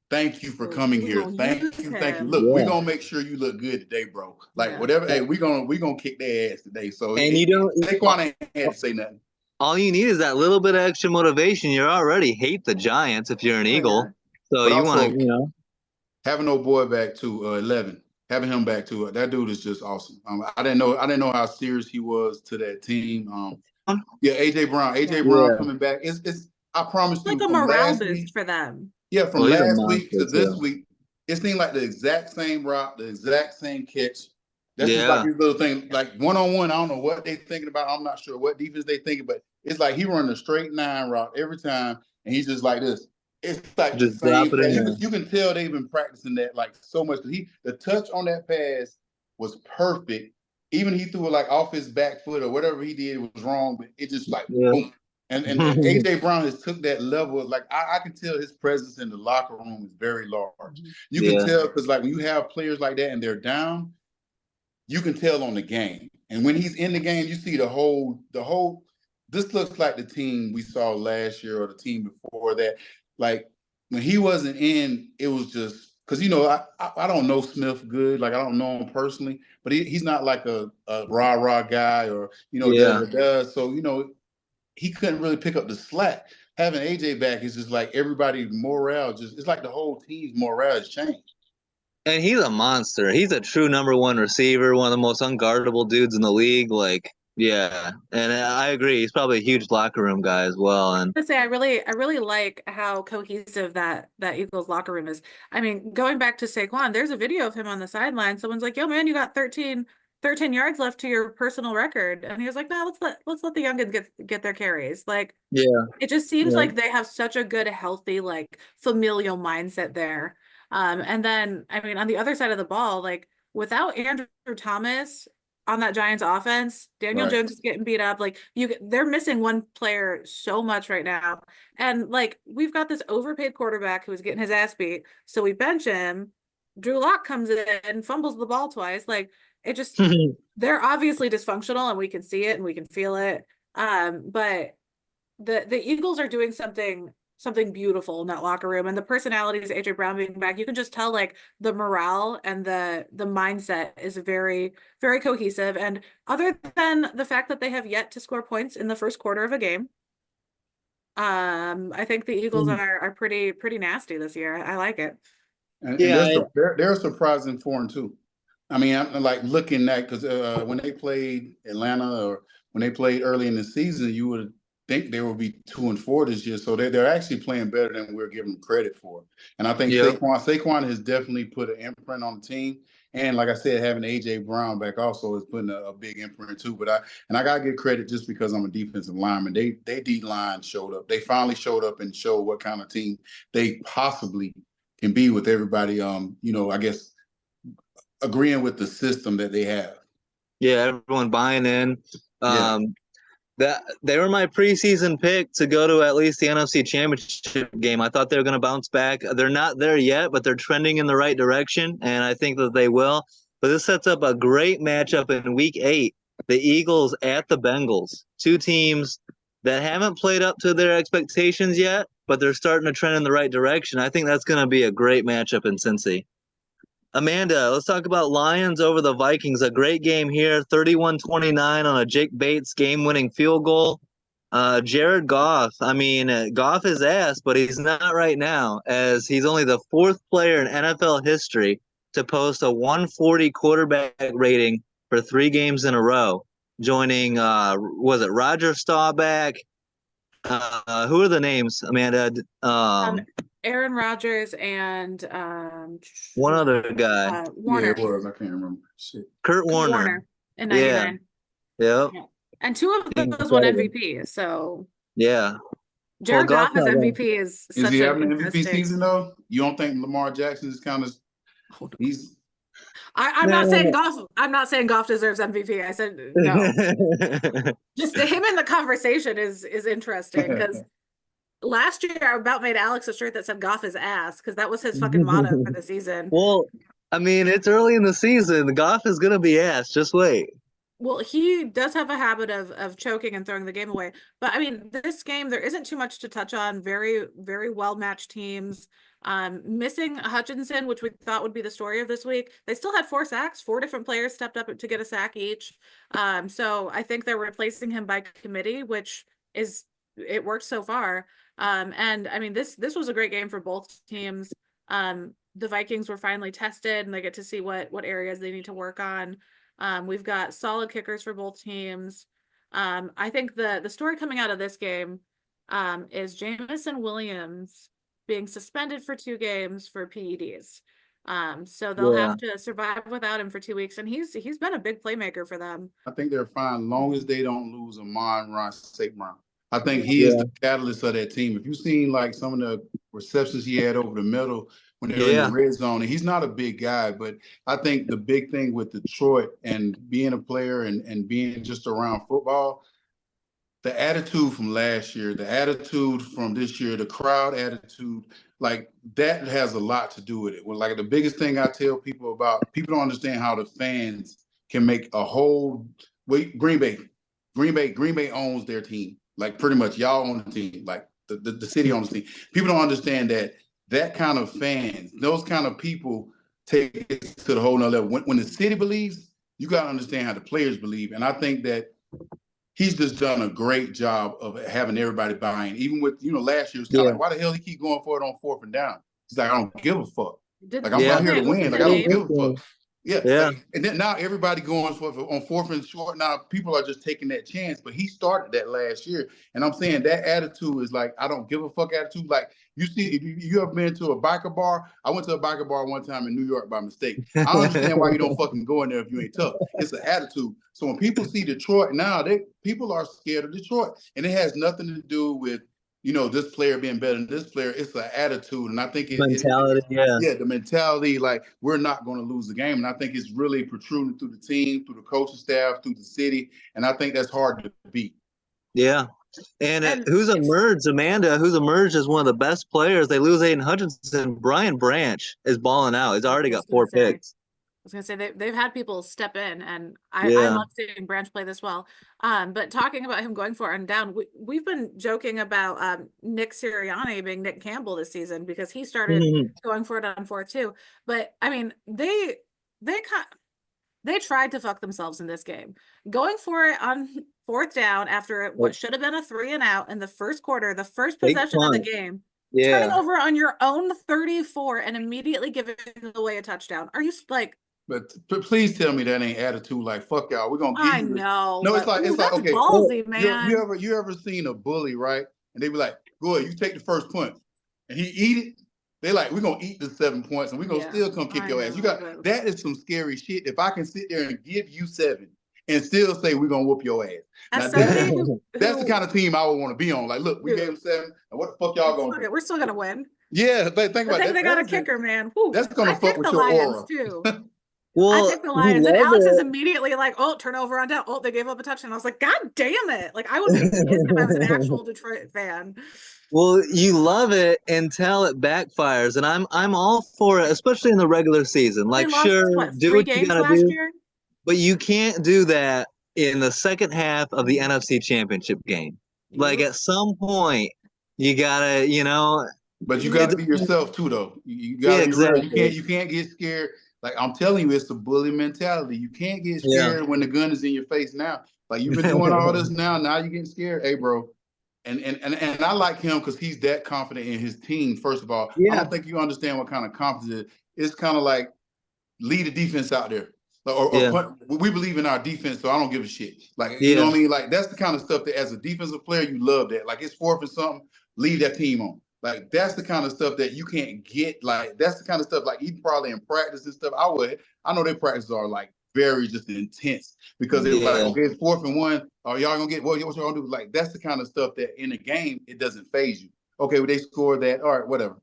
thank you for coming here. Thank you. Look, we're gonna make sure you look good today, bro. Like whatever. Hey, we're gonna kick their ass today. So and you don't Saquon ain't had to say nothing. All you need is that little bit of extra motivation. You already hate the Giants if you're an Eagle. So but you want to, you know, having old boy back to 11. Having him back to it, that dude is just awesome. I didn't know how serious he was to that team. Yeah, AJ Brown coming back. It's I promise you, like a morale boost for them. Yeah, from last week to this week, it seemed like the exact same route, the exact same catch. That's just like these little things, like one-on-one. I don't know what they're thinking about. I'm not sure what defense they're thinking, but it's like he run a straight 9 route every time, and he's just like this. It's like just the same. You can tell they've been practicing that like so much. The touch on that pass was perfect. Even he threw it like off his back foot or whatever he did was wrong, but it just like boom. And AJ Brown has took that level. Like I can tell his presence in the locker room is very large. You can tell because like when you have players like that and they're down, you can tell on the game. And when he's in the game, you see the whole. This looks like the team we saw last year or the team before that. Like when he wasn't in, it was just because you know I don't know Smith good, like I don't know him personally, but he's not like a rah guy or you know does. So you know he couldn't really pick up the slack. Having AJ back is just like everybody morale it's like the whole team's morale has changed. And he's a monster. He's a true #1 receiver, one of the most unguardable dudes in the league. Like. Yeah, and I agree. He's probably a huge locker room guy as well. And I say I really like how cohesive that Eagles locker room is. I mean, going back to Saquon, there's a video of him on the sideline. Someone's like, "Yo, man, you got 13 yards left to your personal record," and he was like, "No, let's let the youngins get their carries." Like, it just seems like they have such a good, healthy, like familial mindset there. And then I mean, on the other side of the ball, like without Andrew Thomas on that Giants offense, Daniel Jones is getting beat up. Like they're missing one player so much right now. And like, we've got this overpaid quarterback who is getting his ass beat. So we bench him. Drew Lock comes in and fumbles the ball twice. Like it just, they're obviously dysfunctional and we can see it and we can feel it. But the Eagles are doing something beautiful in that locker room, and the personalities, AJ Brown being back, you can just tell like the morale and the mindset is very, very cohesive. And other than the fact that they have yet to score points in the first quarter of a game, I think the Eagles are pretty nasty this year. I like it. And they're surprising 4-2. I mean, I'm like looking at because when they played Atlanta or when they played early in the season, you would think they will be 2-4 this year. So they're actually playing better than we're giving them credit for. And I think Saquon has definitely put an imprint on the team. And like I said, having AJ Brown back also is putting a big imprint too. But I gotta give credit just because I'm a defensive lineman. They D line showed up. They finally showed up and showed what kind of team they possibly can be with everybody. You know, I guess agreeing with the system that they have. Yeah, everyone buying in. That they were my preseason pick to go to at least the NFC Championship game. I thought they were going to bounce back. They're not there yet, but they're trending in the right direction, and I think that they will. but this sets up a great matchup in Week 8. The Eagles at the Bengals, two teams that haven't played up to their expectations yet, but they're starting to trend in the right direction. I think that's going to be a great matchup in Cincy. Amanda, let's talk about Lions over the Vikings. A great game here, 31-29 on a Jake Bates game-winning field goal. Jared Goff, Goff is ass, but he's not right now, as he's only the fourth player in NFL history to post a 140 quarterback rating for 3 games in a row, joining, was it Roger Staubach? Who are the names, Amanda? Aaron Rodgers and One other guy. Yeah, Warner. it was. I can't remember. Shit. Kurt Warner. In Yeah. 99. Yep. Yeah. And 2 of those won MVP. So Yeah. Jared Goff Goff as not bad. MVP is Is such he an having an MVP interesting. season though? You don't think Lamar Jackson is kind of he's I'm not saying Goff. I'm not saying Goff deserves MVP. I said no. Just him in the conversation is interesting because last year I about made Alex a shirt that said Goff is ass because that was his fucking motto for the season. Well, it's early in the season. The Goff is gonna be ass. Just wait. Well, he does have a habit of choking and throwing the game away. But this game, there isn't too much to touch on. Very, very well-matched teams. Missing Hutchinson, which we thought would be the story of this week. They still had 4 sacks. 4 different players stepped up to get a sack each. So I think they're replacing him by committee, which it worked so far. This was a great game for both teams. The Vikings were finally tested and they get to see what areas they need to work on. We've got solid kickers for both teams. I think the story coming out of this game is Jameson Williams being suspended for 2 games for PEDs. So they'll have to survive without him for 2 weeks, and he's been a big playmaker for them. I think they're fine long as they don't lose Amon-Ra St. Brown. I think he is the catalyst of that team. If you've seen like some of the receptions he had over the middle when they were in the red zone, and he's not a big guy, but I think the big thing with Detroit and being a player and being just around football, the attitude from last year, the attitude from this year, the crowd attitude, like that has a lot to do with it. Well, like the biggest thing I tell people about, people don't understand how the fans can make a whole Green Bay owns their team. Like pretty much y'all own the team, like the city owns the team. People don't understand that kind of fans, those kind of people take it to the whole nother level. When the city believes, you got to understand how the players believe. And I think that he's just done a great job of having everybody buying. Even with, last year, it was kind of like, why the hell he keep going for it on 4th and down? He's like, I don't give a fuck. Like, I'm out here to win. Like, I don't give a fuck. Yeah. Like, and then now everybody going for on 4th and short. Now people are just taking that chance, but he started that last year. And I'm saying that attitude is like, I don't give a fuck attitude. Like you see, if you ever been to a biker bar, I went to a biker bar one time in New York by mistake. I don't understand why you don't fucking go in there if you ain't tough. It's an attitude. So when people see Detroit now, people are scared of Detroit. And it has nothing to do with, this player being better than this player. It's an attitude. And I think mentality, the mentality, like we're not going to lose the game. And I think it's really protruding through the team, through the coaching staff, through the city. And I think that's hard to beat. Yeah. And who's emerged, Amanda, who's emerged as one of the best players. They lose Aiden Hutchinson. Brian Branch is balling out. He's already got 4 picks. I was going to say, they've had people step in, and I love seeing Branch play this well. But talking about him going for it and down, we've been joking about Nick Sirianni being Nick Campbell this season because he started going for it on 4th too. But, they tried to fuck themselves in this game. Going for it on 4th down after what should have been a 3 and out in the first quarter, the first possession of the game. Turning over on your own 34 and immediately giving away a touchdown. Are you like... But please tell me that ain't attitude like fuck y'all. We're gonna give I you this. know. No, it's like okay. Ballsy, man. You ever seen a bully, right? And they be like, go ahead, you take the first punch. And he eat it. They like, we're gonna eat the 7 points and we're gonna still come kick your ass. That is some scary shit. If I can sit there and give you 7 and still say we're gonna whoop your ass. Now, that's the kind of team I would want to be on. Like, look, we gave him 7, and what the fuck y'all gonna do? We're still gonna win. Yeah, but think about that. They got a kicker, man. Whew. That's gonna fuck with your aura. Too. Well, I picked the Lions, and Alex is immediately like, "Oh, turnover on down. Oh, they gave up a touchdown." I was like, "God damn it!" Like I would be pissed if I was an actual Detroit fan. Well, you love it until it backfires, and I'm all for it, especially in the regular season. They Like, lost, sure, what, do three what you games gotta last do, year? but you can't do that in the second half of the NFC Championship game. Like, Yep. at some point, you gotta, But you got it, to be yourself too, though. You got yeah, to be real. exactly. You can't get scared. Like I'm telling you, it's the bully mentality. You can't get Yeah. scared when the gun is in your face now. Like you've been doing all this now. Now you're getting scared. Hey, bro. And I like him because he's that confident in his team. First of all, I Yeah. don't think you understand what kind of confidence it is. It's kind of like lead the defense out there. Yeah. We believe in our defense, so I don't give a shit. Like, you know Yeah. what I mean? Like, that's the kind of stuff that as a defensive player, you love that. Like, it's fourth and something, leave that team on. Like, that's the kind of stuff that you can't get. Like, that's the kind of stuff, like, even probably in practice and stuff, I know their practices are, like, very just intense because they're like, Yeah. okay, it's 4th and 1. Are y'all gonna get what y'all gonna do? Like, that's the kind of stuff that in a game, it doesn't phase you. Okay, well, they scored that. All right, whatever.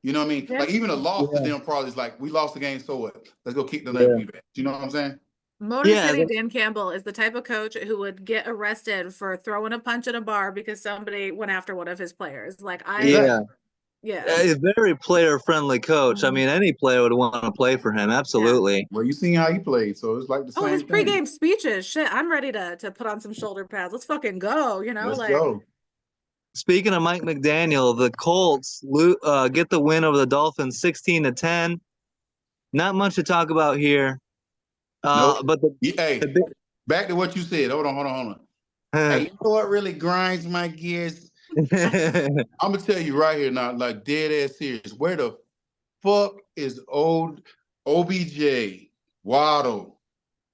You know what I mean? Yeah. Like even a loss to Yeah. them probably is like, we lost the game, so what? Let's go kick the Yeah. W back. You know what I'm saying? Motor Yeah. City Dan Campbell is the type of coach who would get arrested for throwing a punch in a bar because somebody went after one of his players. Yeah. Yeah. A very player-friendly coach. I mean, any player would want to play for him. Absolutely. Well, you seen how he played, so it's like the Oh, his same thing. pregame speeches. Shit, I'm ready to put on some shoulder pads. Let's fucking go. Let's go. Speaking of Mike McDaniel, the Colts get the win over the Dolphins 16-10. Not much to talk about here. Nope. But Hey, back to what you said. Hold on. Hey, you know what really grinds my gears? I'm gonna tell you right here now, like dead ass serious. Where the fuck is old OBJ, Waddle,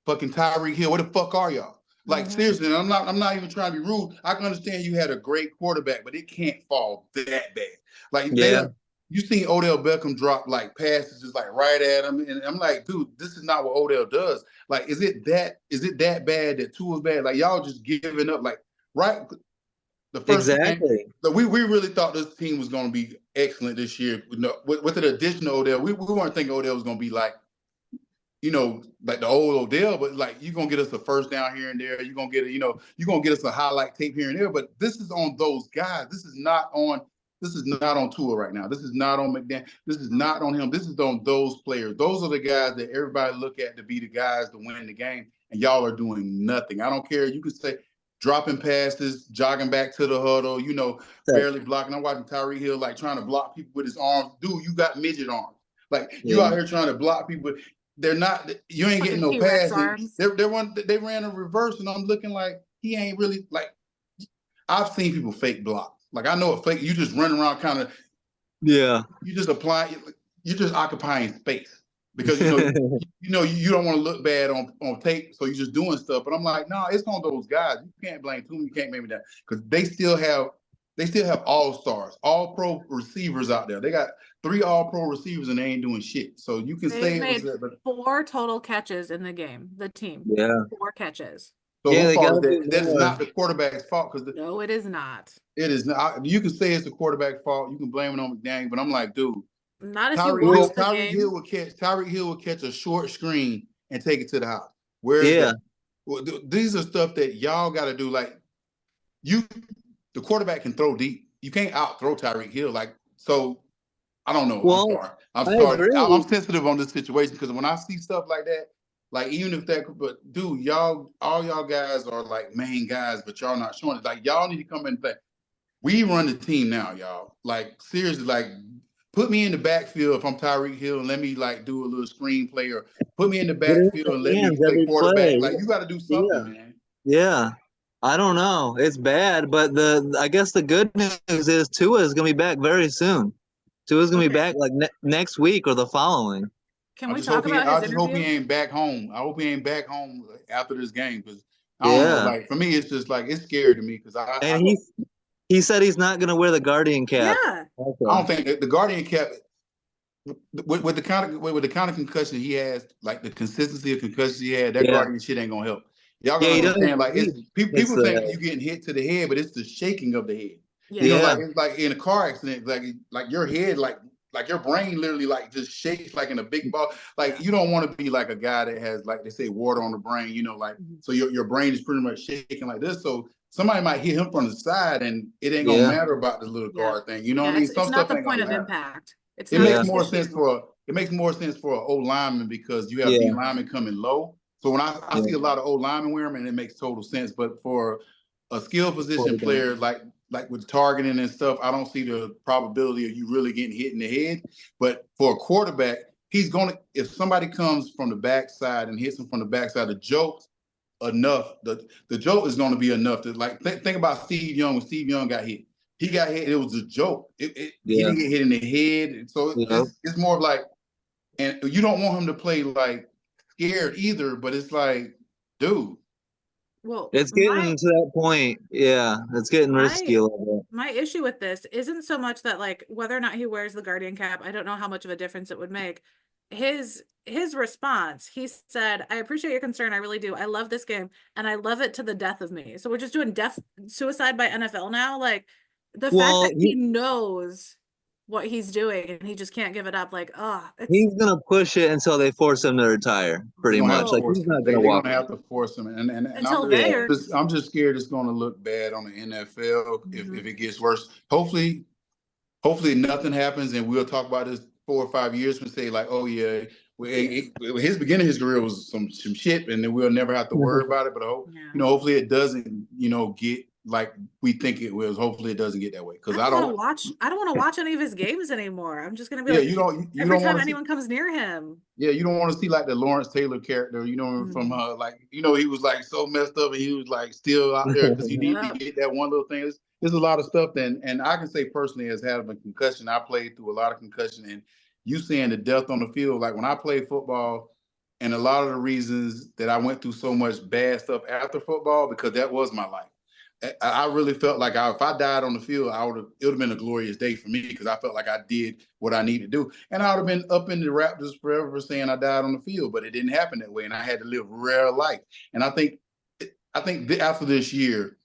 fucking Tyreek Hill? Where the fuck are y'all? Like seriously, and I'm not even trying to be rude. I can understand you had a great quarterback, but it can't fall that bad. Like Yeah. you seen Odell Beckham drop like passes just like right at him, and I'm like, dude, this is not what Odell does. Like, is it that bad that Tua's bad? Like y'all just giving up, like right the first game. Exactly. So we really thought this team was going to be excellent this year. With an additional Odell, we weren't thinking Odell was going to be like, like the old Odell, but like you're gonna get us a first down here and there. You're gonna get you're gonna get us a highlight tape here and there. But this is on those guys. This is not on Tua right now. This is not on McDaniel. This is not on him. This is on those players. Those are the guys that everybody look at to be the guys to win the game. And y'all are doing nothing. I don't care. You could say dropping passes, jogging back to the huddle, barely blocking. I'm watching Tyreek Hill like trying to block people with his arms. Dude, you got midget arms. Like you out here trying to block people. They're not. You ain't getting no passes. They ran a reverse, and I'm looking like he ain't really like. I've seen people fake block. Like I know a fake. You just run around kind of. Yeah. You just apply. You're just occupying space because you don't want to look bad on tape, so you're just doing stuff. But I'm like, no, it's on those guys. You can't blame Toomey. You can't blame that because they still have all stars, all pro receivers out there. They got 3 all-pro receivers and they ain't doing shit. So you can say it was 4 total catches in the game. The team. Yeah. 4 catches. So whose fault is that? That is not the quarterback's fault because no, it is not. It is not. You can say it's the quarterback's fault. You can blame it on McDaniel, but I'm like, dude, not if you watch the Tyreek game. Tyreek Hill will catch a short screen and take it to the house. Where is that? Well, these are stuff that y'all got to do. Like the quarterback can throw deep. You can't out throw Tyreek Hill. Like so. I don't know. Well, I'm sorry. I'm sensitive on this situation because when I see stuff like that, like even if but dude, all y'all guys are like main guys, but y'all not showing it. Like y'all need to come in and play. We run the team now, y'all. Like seriously, like put me in the backfield if I'm Tyreek Hill and let me like do a little screenplay or put me in the backfield and let me play quarterback. Like you got to do something, man. Yeah. I don't know. It's bad, but I guess the good news is Tua is going to be back very soon. Tua's going to be back like next week or the following. Can we talk about his interview? I hope he ain't back home. I hope he ain't back home after this game because I don't know. Like for me, it's just like it's scary to me because he said he's not going to wear the Guardian cap. Yeah. I don't think the Guardian cap with the kind of concussion he has, like the consistency of concussion he had, that Guardian shit ain't gonna help. Y'all gotta understand, like people think you getting hit to the head, but it's the shaking of the head. Yeah. Like it's like in a car accident, like your head, like your brain literally like just shakes like in a big ball. Like you don't want to be like a guy that has like they say water on the brain, like so your brain is pretty much shaking like this. So somebody might hit him from the side, and it ain't gonna matter about the little guard thing. You know what I mean? It's Some not stuff the ain't point gonna of matter. impact. It's It not makes an more issue. sense for an O lineman because you have D linemen coming low. So when I see a lot of O linemen wear them, and it makes total sense. But for a skill position player like with targeting and stuff, I don't see the probability of you really getting hit in the head. But for a quarterback, he's gonna, if somebody comes from the backside and hits him from the backside, the joke enough. The joke is going to be enough to, like, think about Steve Young. When Steve Young got hit, he got hit. It was a joke. He didn't get hit in the head. So it's more of like, and you don't want him to play like scared either. But it's like, dude. Well, it's getting to that point. Yeah, it's getting risky a little bit. My issue with this isn't so much that, like, whether or not he wears the Guardian cap, I don't know how much of a difference it would make. His response, he said, I appreciate your concern. I really do. I love this game and I love it to the death of me. So we're just doing suicide by NFL now. Like, the fact that he knows what he's doing and he just can't give it up. Like, he's gonna push it until they force him to retire. Pretty much, like he's not gonna walk. They're gonna have to force him, and until I'm just scared it's gonna look bad on the NFL if it gets worse. Hopefully nothing happens, and we'll talk about this 4 or 5 years and say like, oh yeah, his beginning of his career was some shit, and then we'll never have to worry about it. But hopefully it doesn't, get like we think it will. Hopefully it doesn't get that way, because I don't want to watch any of his games anymore. I'm just gonna be every time anyone comes near him. Yeah, you don't want to see like the Lawrence Taylor character, from he was like so messed up, and he was like still out there because you need to get that one little thing. There's a lot of stuff, and I can say personally, as having a concussion, I played through a lot of concussion, and you seeing the death on the field. Like when I played football, and a lot of the reasons that I went through so much bad stuff after football, because that was my life. I really felt like if I died on the field, it would have been a glorious day for me, because I felt like I did what I needed to do. And I would have been up in the Raptors forever saying I died on the field, but it didn't happen that way. And I had to live rare life. And I think after this year,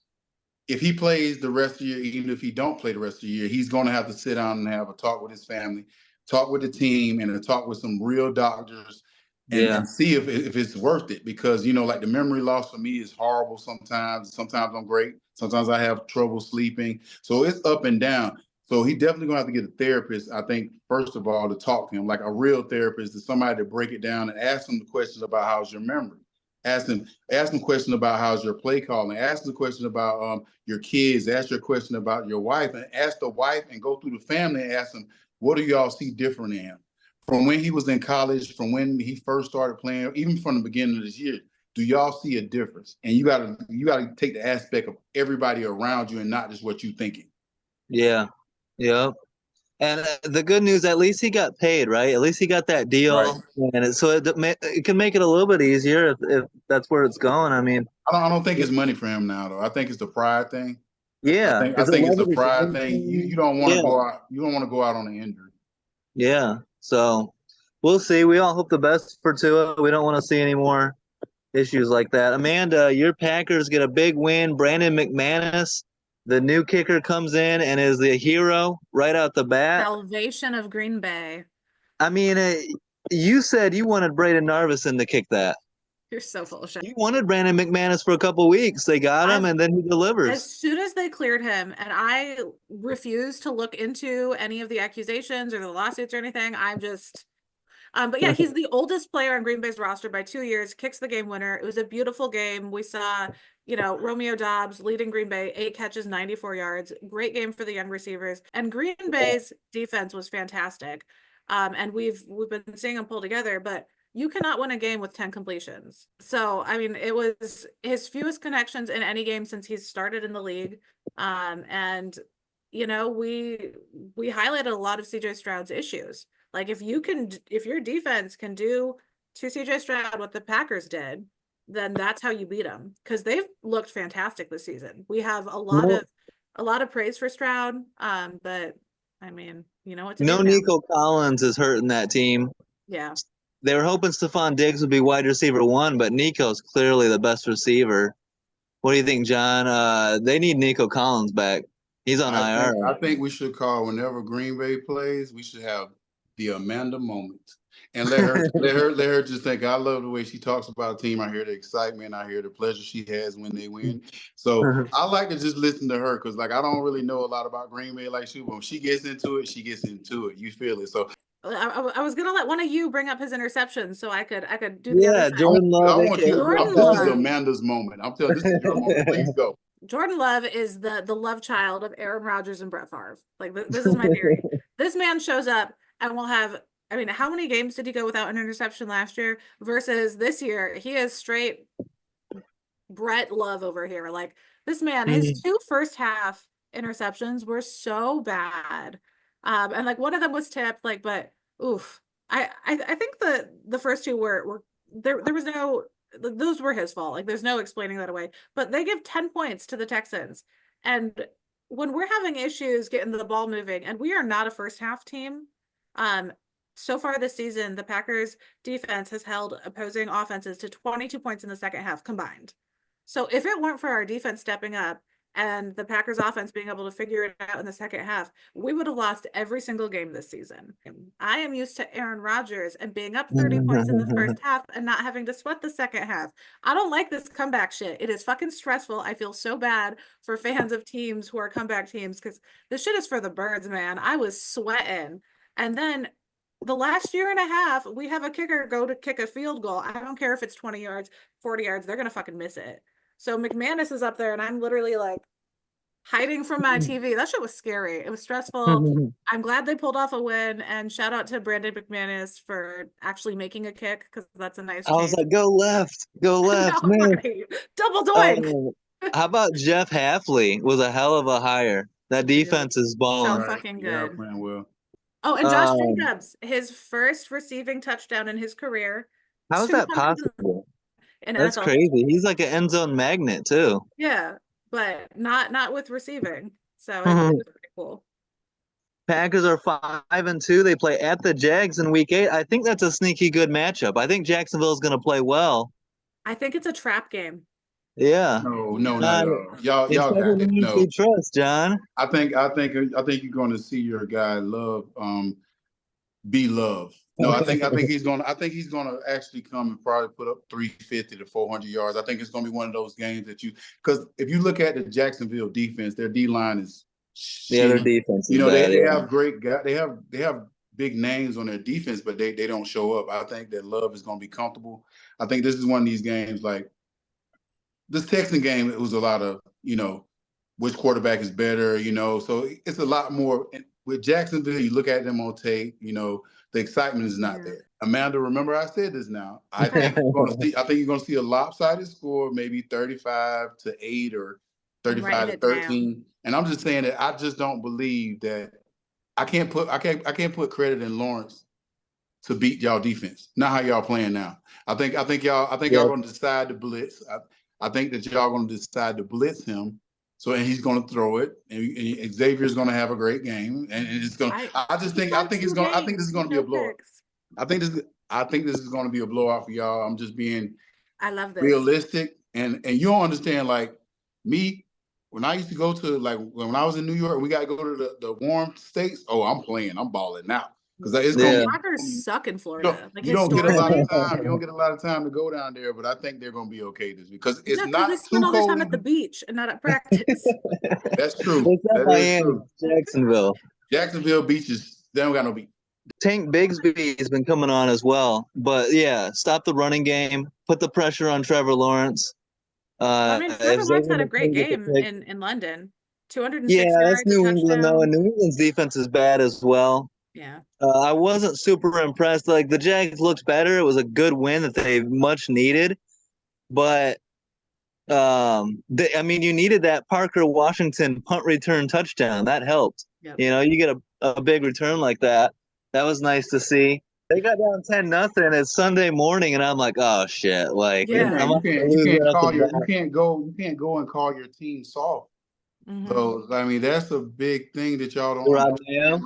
if he plays the rest of the year, even if he don't play the rest of the year, he's going to have to sit down and have a talk with his family, talk with the team, and a talk with some real doctors, and see if it's worth it. Because, like the memory loss for me is horrible sometimes. Sometimes I'm great. Sometimes I have trouble sleeping. So it's up and down. So he definitely gonna have to get a therapist, I think, first of all, to talk to him, like a real therapist, to somebody to break it down and ask him the questions about how's your memory. Ask him questions about how's your play calling. Ask the question about your kids. Ask your question about your wife, and ask the wife and go through the family and ask them, what do y'all see different in him? From when he was in college, from when he first started playing, even from the beginning of this year, do y'all see a difference? And you gotta take the aspect of everybody around you and not just what you're thinking. Yeah. And the good news, at least he got paid, right? At least he got that deal, right. And it can make it a little bit easier if that's where it's going. I mean, I don't think it's money for him now, though. I think it's the pride thing. Yeah, I think it's a pride thing. You don't want to go out. You don't want to go out on an injury. Yeah. So we'll see. We all hope the best for Tua. We don't want to see any more issues like that. Amanda, your Packers get a big win. Brandon McManus, the new kicker, comes in and is the hero right out the bat. Salvation of Green Bay. I mean, you said you wanted Braden Narvison to kick that. You're so full of shit. You wanted Brandon McManus for a couple weeks. They got him, and then he delivers. As soon as they cleared him, and I refused to look into any of the accusations or the lawsuits or anything. I'm just... but yeah, he's the oldest player on Green Bay's roster by 2 years, kicks the game winner. It was a beautiful game. We saw, Romeo Doubs leading Green Bay, 8 catches, 94 yards. Great game for the young receivers. And Green Bay's defense was fantastic. And we've been seeing them pull together, but you cannot win a game with 10 completions. So, I mean, it was his fewest connections in any game since he's started in the league. And, we highlighted a lot of CJ Stroud's issues. Like if your defense can do to CJ Stroud what the Packers did, then that's how you beat them, because they've looked fantastic this season. We have a lot of praise for Stroud, but I mean, what to do now. Nico Collins is hurting that team. Yeah, they were hoping Stephon Diggs would be wide receiver 1, but Nico's clearly the best receiver. What do you think, John? They need Nico Collins back. He's on IR. I think we should call whenever Green Bay plays. We should have the Amanda moment. And let her just think. I love the way she talks about a team. I hear the excitement. I hear the pleasure she has when they win. So I like to just listen to her because, like, I don't really know a lot about Green Bay like she. But when she gets into it, she gets into it. You feel it. So I was gonna let one of you bring up his interception so I could do the other Yeah, side. Jordan Love. I want you. Jordan This Love. is Amanda's moment. I'm telling you, this is your moment. Please go. Jordan Love is the love child of Aaron Rodgers and Brett Favre. Like this is my theory. This man shows up and will have. I mean, how many games did he go without an interception last year versus this year? He is straight Brett Love over here. Like this man, his two first half interceptions were so bad. And like one of them was tipped, like, but oof. I think the first two were there was no, those were his fault. Like there's no explaining that away. But they give 10 points to the Texans. And when we're having issues getting the ball moving, and we are not a first half team, so far this season, the Packers defense has held opposing offenses to 22 points in the second half combined. So if it weren't for our defense stepping up and the Packers offense being able to figure it out in the second half, we would have lost every single game this season. I am used to Aaron Rodgers and being up 30 points in the first half and not having to sweat the second half. I don't like this comeback shit. It is fucking stressful. I feel so bad for fans of teams who are comeback teams because this shit is for the birds, man. I was sweating. And then the last year and a half, we have a kicker go to kick a field goal. I don't care if it's 20 yards, 40 yards, they're going to fucking miss it. So McManus is up there and I'm literally like hiding from my TV. That shit was scary. It was stressful. I'm glad they pulled off a win, and shout out to Brandon McManus for actually making a kick because that's a nice I was change. like, go left, man. Double doink. How about Jeff Halfley was a hell of a hire. That defense is balling. So fucking good. Yeah, playing well. Oh, and Josh Jacobs, his first receiving touchdown in his career. How is that possible? That's NFL. crazy. He's like an end zone magnet too. Yeah, but not with receiving. So it was pretty cool. Packers are 5-2. They play at the Jags in week 8. I think that's a sneaky good matchup. I think Jacksonville is going to play well. I think it's a trap game. Yeah. No, not at all. Y'all got it. No. Trust, John. I think you're going to see your guy Love be Love. No, I think he's going to actually come and probably put up 350 to 400 yards. I think it's going to be one of those games that because if you look at the Jacksonville defense, their D line is yeah, their defense. You know, they have great guys. They have big names on their defense, but they don't show up. I think that Love is going to be comfortable. I think this is one of these games like this Texan game. It was a lot of which quarterback is better. So it's a lot more with Jacksonville. You look at them on tape. The excitement is not there. Amanda, remember I said this now. I think you're going to see a lopsided score, maybe 35-8 or 35-13. And I'm just saying that I just don't believe that I can't put credit in Lawrence to beat y'all defense. Not how y'all playing now. I think y'all going to decide to blitz. I think that y'all going to decide to blitz him. So and he's going to throw it, and Xavier's going to have a great game, and it's going. I think this is going to be a blowout. I think this is going to be a blowout for y'all. I'm just being. I love this. Realistic, and you don't understand. Like me, when I used to go to when I was in New York, we got to go to the warm states. Oh, I'm balling out. Because it's Packers suck in Florida. You don't get a lot of time. You don't get a lot of time to go down there, but I think they're going to be okay this week because it's not they too spend all their cold. time at the beach and not at practice. That's true. It's not Miami, Jacksonville. Jacksonville beaches. They don't got no beach. Tank Bigsby has been coming on as well, but yeah, stop the running game, put the pressure on Trevor Lawrence. Trevor Lawrence had a great game in London. 206 yards. Yeah, that's New England though, and New England's defense is bad as well. Yeah. I wasn't super impressed. Like the Jags looked better. It was a good win that they much needed, but you needed that Parker Washington punt return touchdown. That helped. Yep. You get a big return like that. That was nice to see. They got down 10-0. It's Sunday morning, and I'm like, oh shit! Like, you can't go and call your team soft. Mm-hmm. So that's a big thing that y'all don't. Right.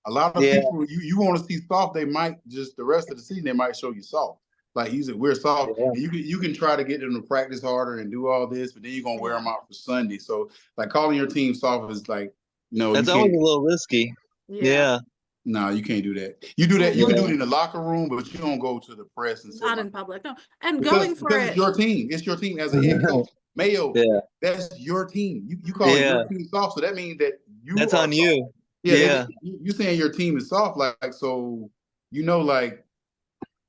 A lot of people, you want to see soft. They might just the rest of the season they might show you soft. Like you said, we're soft. Yeah. And you can try to get them to practice harder and do all this, but then you're gonna wear them out for Sunday. So like calling your team soft is like that's always a little risky. Yeah. No, you can't do that. You do that. You can Yeah. do it in the locker room, but you don't go to the press and say, Not in public, no. And because going for it's it, your team. It's your team as a head coach. Mayo, Yeah. that's your team. You calling Yeah. your team soft, so that means that you That's are on soft. you. Yeah, Yeah. you saying your team is soft, like so. Like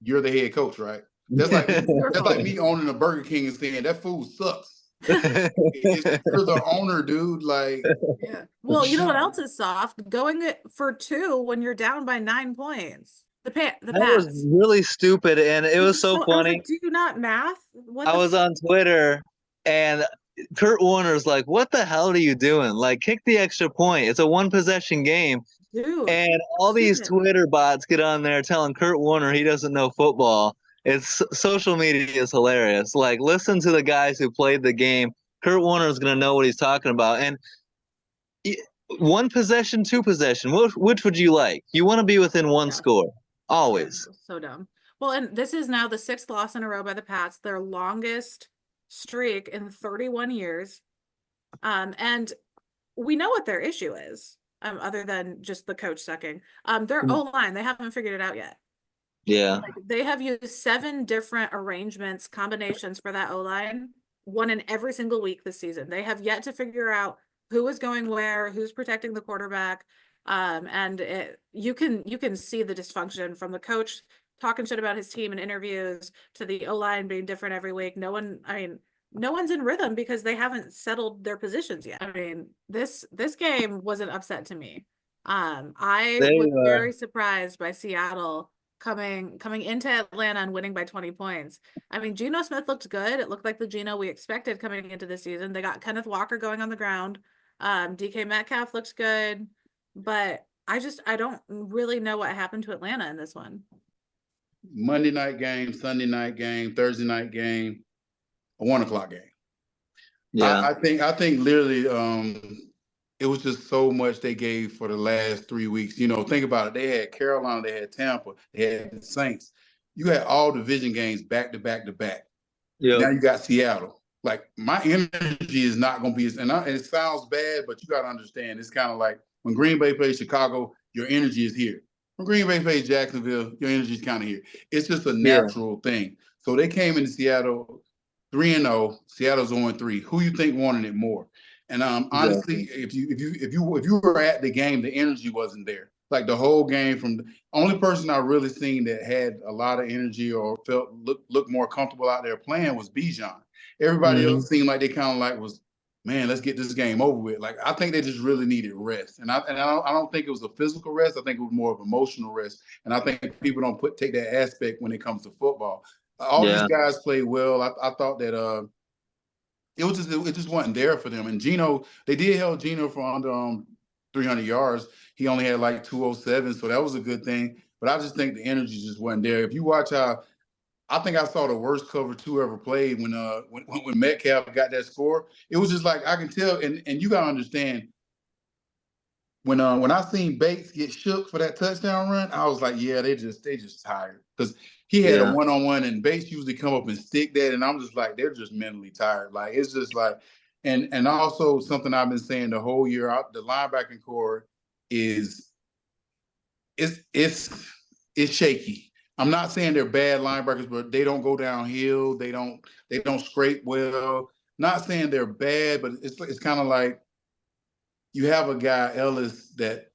you're the head coach, right? That's like it's your that's fault. like me owning a Burger King and saying that food sucks. You're the owner, dude. Like, Yeah. Well, you know what else is soft? Going it for 2 when you're down by 9 points. The That was Pats. really stupid, and it was so I was funny. like, do you not math? What I the was on Twitter, and Kurt Warner's like, "What the hell are you doing? Like, kick the extra point. It's a one possession game." dude? And all these Stupid. Twitter bots get on there telling Kurt Warner he doesn't know football. It's social media is hilarious. Like, listen to the guys who played the game. Kurt Warner is going to know what he's talking about. And one possession, two possession. Which would you like? You want to be within one score, always. So dumb. Well, and this is now the 6th loss in a row by the Pats, their longest streak in 31 years. And we know what their issue is, other than just the coach sucking. Their O-line, they haven't figured it out yet. Yeah. Like, they have used 7 different arrangements, combinations for that O-line, one in every single week this season. They have yet to figure out who is going where, who's protecting the quarterback. And you can see the dysfunction from the coach talking shit about his team in interviews to the O-line being different every week. No one's in rhythm because they haven't settled their positions yet. I mean, this game was an upset to me. I was very surprised by Seattle coming into Atlanta and winning by 20 points. I mean, Geno Smith looked good. It looked like the Geno we expected coming into the season. They got Kenneth Walker going on the ground. DK Metcalf looks good, but I don't really know what happened to Atlanta in this one. Monday night game, Sunday night game, Thursday night game, a 1:00 game. Yeah. I think literally it was just so much they gave for the last 3 weeks. Think about it. They had Carolina, they had Tampa, they had the Saints. You had all division games back to back to back. Yep. Now you got Seattle. Like, my energy is not going to be and it sounds bad, but you got to understand, it's kind of like when Green Bay plays Chicago, your energy is here. When Green Bay plays Jacksonville, your energy is kind of here. It's just a natural thing. So they came into Seattle 3-0. Seattle's 0-3. Who you think wanted it more? And honestly, if you were at the game, the energy wasn't there. Like, the whole game, from the only person I really seen that had a lot of energy or looked more comfortable out there playing was Bijan. Everybody else seemed like they kind of like was, man, let's get this game over with. Like, I think they just really needed rest, and I don't think it was a physical rest. I think it was more of emotional rest, and I think people don't take that aspect when it comes to football. All these guys played well. I thought that it just wasn't there for them. And Geno, they did held Geno for under 300 yards. He only had like 207, so that was a good thing. But I just think the energy just wasn't there. If you watch how, I think I saw the worst cover 2 ever played when Metcalf got that score. It was just like, I can tell, and you gotta understand, when I seen Bates get shook for that touchdown run, I was like, yeah, they just tired, because he had a one-on-one, and Bates usually come up and stick that, and I'm just like, they're just mentally tired. Like, it's just like, and also something I've been saying the whole year, the linebacking core is it's shaky. I'm not saying they're bad linebackers, but they don't go downhill. They don't scrape well. Not saying they're bad, but it's kind of like, you have a guy, Ellis, that,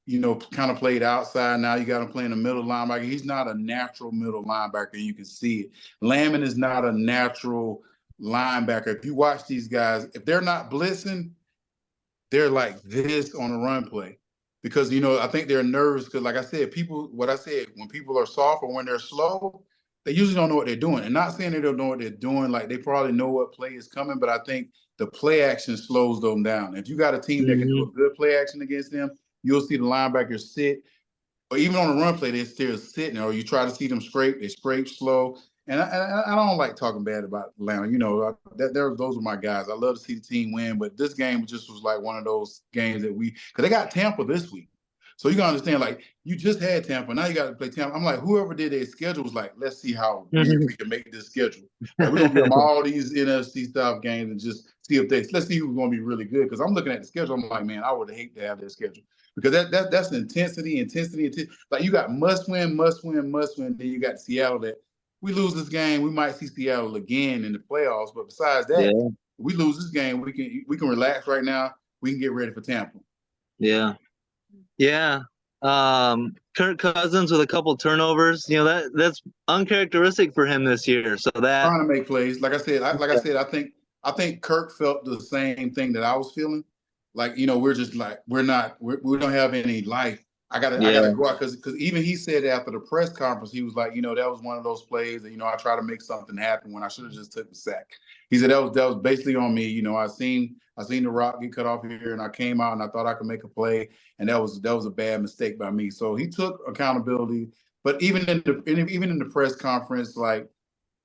kind of played outside. Now you got him playing the middle linebacker. He's not a natural middle linebacker. You can see it. Lamon is not a natural linebacker. If you watch these guys, if they're not blitzing, they're like this on a run play. Because, I think they're nervous because, like I said, when people are soft or when they're slow, they usually don't know what they're doing. And not saying they don't know what they're doing, like, they probably know what play is coming, but I think the play action slows them down. If you got a team that can do a good play action against them, you'll see the linebackers sit, or even on a run play, they're still sitting, or you try to see them scrape, they scrape slow. And I don't like talking bad about Atlanta. Those are my guys. I love to see the team win, but this game just was like one of those games that because they got Tampa this week. So you got to understand, like, you just had Tampa. Now you got to play Tampa. I'm like, whoever did their schedule was like, let's see how we can make this schedule. Like, we're going to give them all these NFC stuff games and just see let's see who's going to be really good. Because I'm looking at the schedule. I'm like, man, I would hate to have their schedule. because that's intensity. Like you got must win. Then you got Seattle that we lose this game, we might see Seattle again in the playoffs. But besides that, Yeah. if we lose this game, we can relax right now. We can get ready for Tampa. Yeah. Yeah. Kirk Cousins with a couple turnovers, that's uncharacteristic for him this year. So that Trying to make plays. Like I said, I think Kirk felt the same thing that I was feeling. Like, we're just like we don't have any life. I gotta go out because even he said after the press conference, he was like, that was one of those plays that, I try to make something happen when I should have just took the sack. He said that was basically on me. I seen the rock get cut off here and I came out and I thought I could make a play. And that was a bad mistake by me. So he took accountability. But even in the press conference, like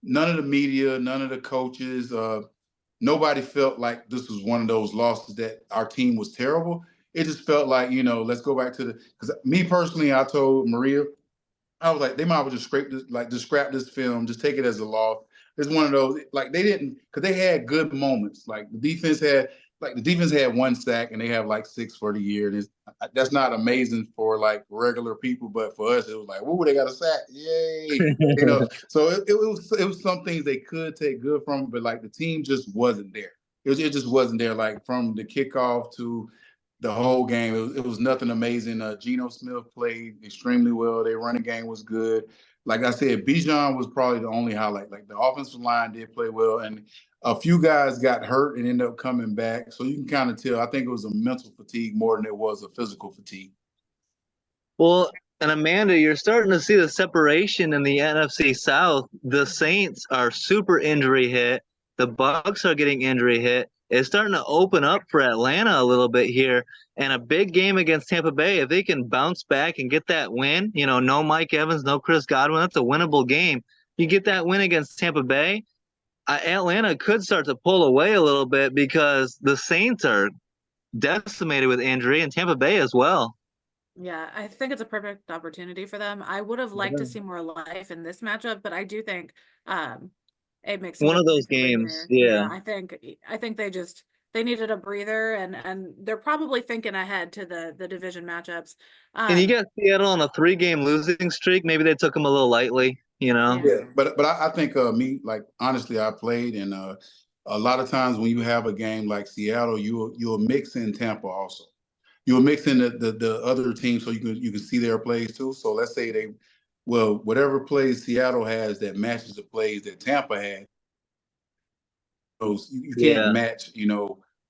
none of the media, none of the coaches, nobody felt like this was one of those losses that our team was terrible. It just felt like, let's go back to because me personally, I told Maria, I was like, they might as well just scrap this film, just take it as a loss. It's one of those, like they didn't, because they had good moments. Like the defense had one sack and they have like 6 for the year. And that's not amazing for like regular people, but for us, it was like, whoa, they got a sack. Yay. So it was some things they could take good from, but like the team just wasn't there. It just wasn't there. Like from the kickoff to the whole game, it was nothing amazing. Geno Smith played extremely well. Their running game was good. Like I said, Bijan was probably the only highlight. Like the offensive line did play well, and a few guys got hurt and ended up coming back. So you can kind of tell. I think it was a mental fatigue more than it was a physical fatigue. Well, and Amanda, you're starting to see the separation in the NFC South. The Saints are super injury hit. The Bucks are getting injury hit. It's starting to open up for Atlanta a little bit here. And a big game against Tampa Bay, if they can bounce back and get that win, no Mike Evans, no Chris Godwin, that's a winnable game. You get that win against Tampa Bay, Atlanta could start to pull away a little bit because the Saints are decimated with injury and Tampa Bay as well. Yeah, I think it's a perfect opportunity for them. I would have liked to see more life in this matchup, but I do think it makes one of those games. Yeah. I think they needed a breather and they're probably thinking ahead to the division matchups. And you got Seattle on a 3-game losing streak. Maybe they took them a little lightly, Yeah, but I think me, like honestly, I played and a lot of times when you have a game like Seattle, you'll mix in Tampa also. You'll mix in the other team so you can see their plays too. So let's say whatever plays Seattle has that matches the plays that Tampa had. You can't match,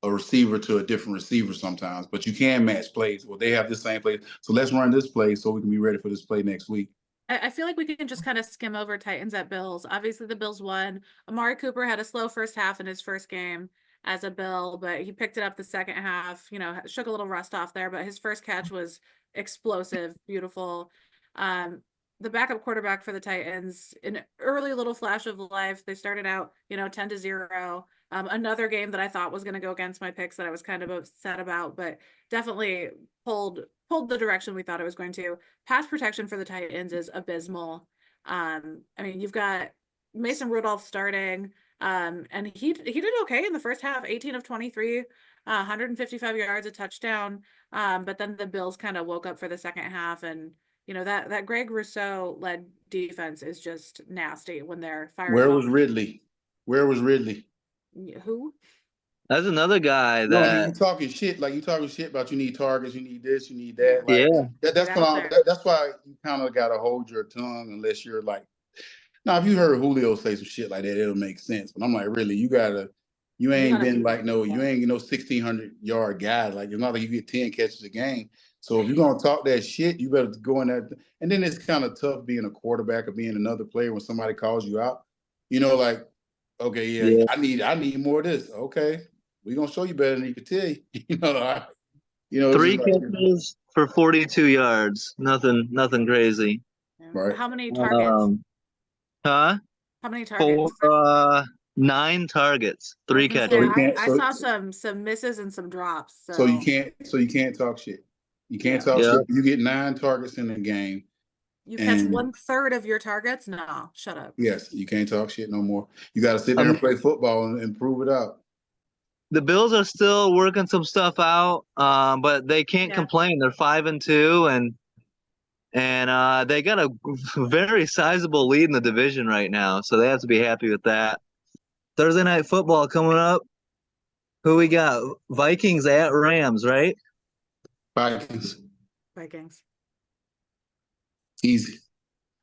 a receiver to a different receiver sometimes, but you can match plays. Well, they have the same plays. So let's run this play so we can be ready for this play next week. I feel like we can just kind of skim over Titans at Bills. Obviously, the Bills won. Amari Cooper had a slow first half in his first game as a Bill, but he picked it up the second half, shook a little rust off there, but his first catch was explosive, beautiful. The backup quarterback for the Titans, an early little flash of life. They started out, 10-0. Another game that I thought was going to go against my picks that I was kind of upset about, but definitely pulled the direction we thought it was going to. Pass protection for the Titans is abysmal. You've got Mason Rudolph starting, and he did okay in the first half, 18 of 23, 155 yards, a touchdown. But then the Bills kind of woke up for the second half, and that Greg Rousseau led defense is just nasty when they're firing. Where was Ridley? Who? That's another guy that. No, I mean, you're talking shit about you need targets, you need this, you need that. Like, that's why you kind of got to hold your tongue unless you're like. Now, if you heard Julio say some shit like that, it'll make sense. But I'm like, really, you ain't been like you ain't 1,600-yard guy. Like it's not like you get 10 catches a game. So if you're gonna talk that shit, you better go in that. And then it's kind of tough being a quarterback or being another player when somebody calls you out. Like, okay, I need more of this. Okay, we're gonna show you better than you can tell you. 3 catches for 42 yards. Nothing crazy. Right. How many targets? How many targets? 9 targets, 3 catches. I saw some misses and some drops. So you can't talk shit. You can't talk shit. You get 9 targets in the game. You catch 1/3 of your targets? No, shut up. Yes, you can't talk shit no more. You got to sit there and play football and prove it out. the Bills are still working some stuff out, but they can't Yeah. complain. They're 5-2, and they got a very sizable lead in the division right now, so they have to be happy with that. Thursday night football coming up. Who we got? Vikings at Rams, right? Vikings. Vikings. Easy.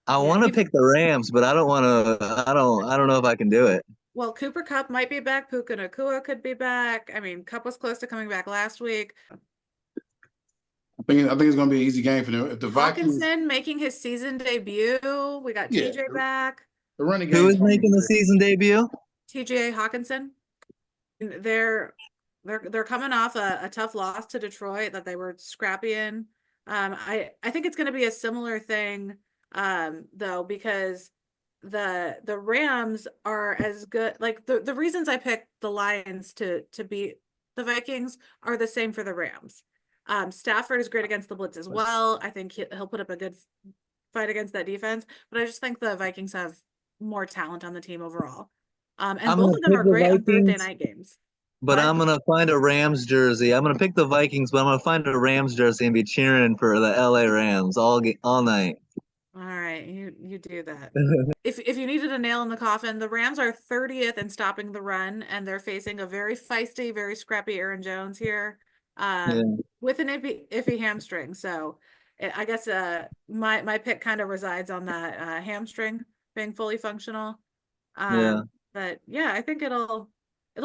I Yeah, want to even- pick the Rams, but I don't want to. I don't know if I can do it. Well, Cooper Cup might be back. Puka Nacua could be back. I mean, Cup was close to coming back last week. I think it's going to be an easy game for them. If the Vikings, Hawkinson making his season debut. We got Yeah. TJ back. the running game, Who is making the season debut? TJ Hawkinson. And they're coming off a tough loss to Detroit that they were scrappy in. I think it's going to be a similar thing, though, because the Rams are as good. Like the reasons I picked the Lions to beat the Vikings are the same for the Rams. Stafford is great against the blitz as well. I think he'll put up a good fight against that defense, but I just think the Vikings have more talent on the team overall. And I'm both gonna of them pick are the great on Thursday Vikings. night games. But What? I'm gonna find a Rams jersey. I'm gonna pick the Vikings, but I'm gonna find a Rams jersey and be cheering for the LA Rams all night. All right, you do that. If you needed a nail in the coffin, the Rams are 30th in stopping the run, and they're facing a very feisty, very scrappy Aaron Jones here, Yeah. with an iffy hamstring. So I guess my pick kind of resides on that hamstring being fully functional. Yeah. But yeah, I think it'll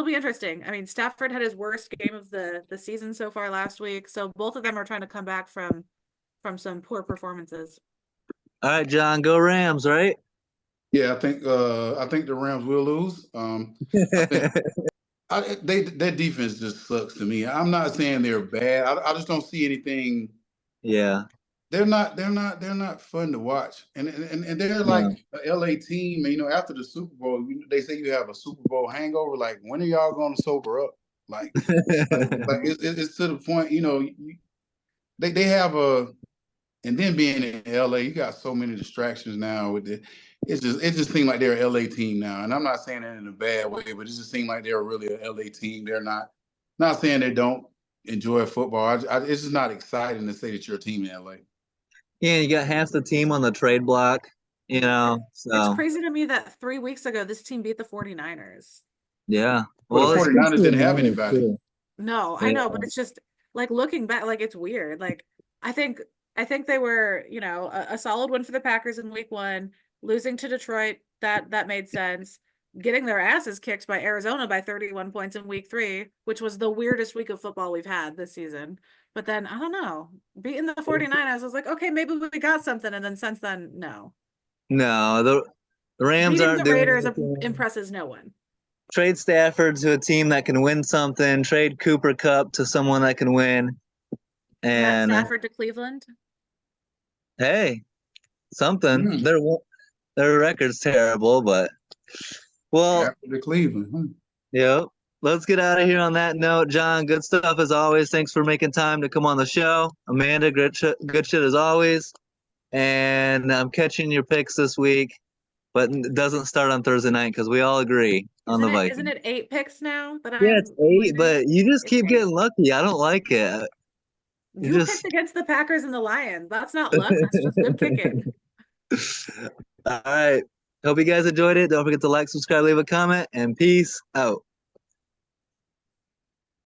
be interesting. I mean, Stafford had his worst game of the season so far last week, so both of them are trying to come back from some poor performances. All right, John, go Rams, right? Yeah, I think the Rams will lose. Their defense just sucks to me. I'm not saying they're bad. I just don't see anything. Yeah. They're not fun to watch, and they're like a LA team. You know, after the Super Bowl, they say you have a Super Bowl hangover. Like, when are y'all going to sober up? Like it's to the point. You know, they have a, and then being in LA, you got so many distractions now with it. It just seems like they're an LA team now, and I'm not saying that in a bad way, but it just seems like they're really a LA team. They're not saying they don't enjoy football. It's just not exciting to say that you're a team in LA. Yeah, you got half the team on the trade block, you know. It's So crazy to me that 3 weeks ago this team beat the 49ers. yeah. Well, the it's 49ers good didn't have news, anybody. too. No, I know, but it's just like looking back, like it's weird. Like I think they were, you know, a solid win for the Packers in week 1, losing to Detroit, that made sense. Getting their asses kicked by Arizona by 31 points in week 3, which was the weirdest week of football we've had this season. But then I don't know, beating the 49ers, I was like, okay, maybe we got something. And then since then, no. No, the Rams Beating aren't the doing Raiders anything. impresses no one. Trade Stafford to a team that can win something. Trade Cooper Cup to someone that can win. Matt And Stafford to Cleveland. hey, something. Mm. Their record's terrible, but well, After the Cleveland. yep. Let's get out of here on that note. John, good stuff as always. Thanks for making time to come on the show. Amanda, good shit as always. And I'm catching your picks this week, but it doesn't start on Thursday night because we all agree on the Vikings. Isn't it 8 picks now? Yeah, it's 8, but you just keep getting lucky. I don't like it. You picked against the Packers and the Lions. That's not luck. That's just good kicking. All right. Hope you guys enjoyed it. Don't forget to like, subscribe, leave a comment, and peace out.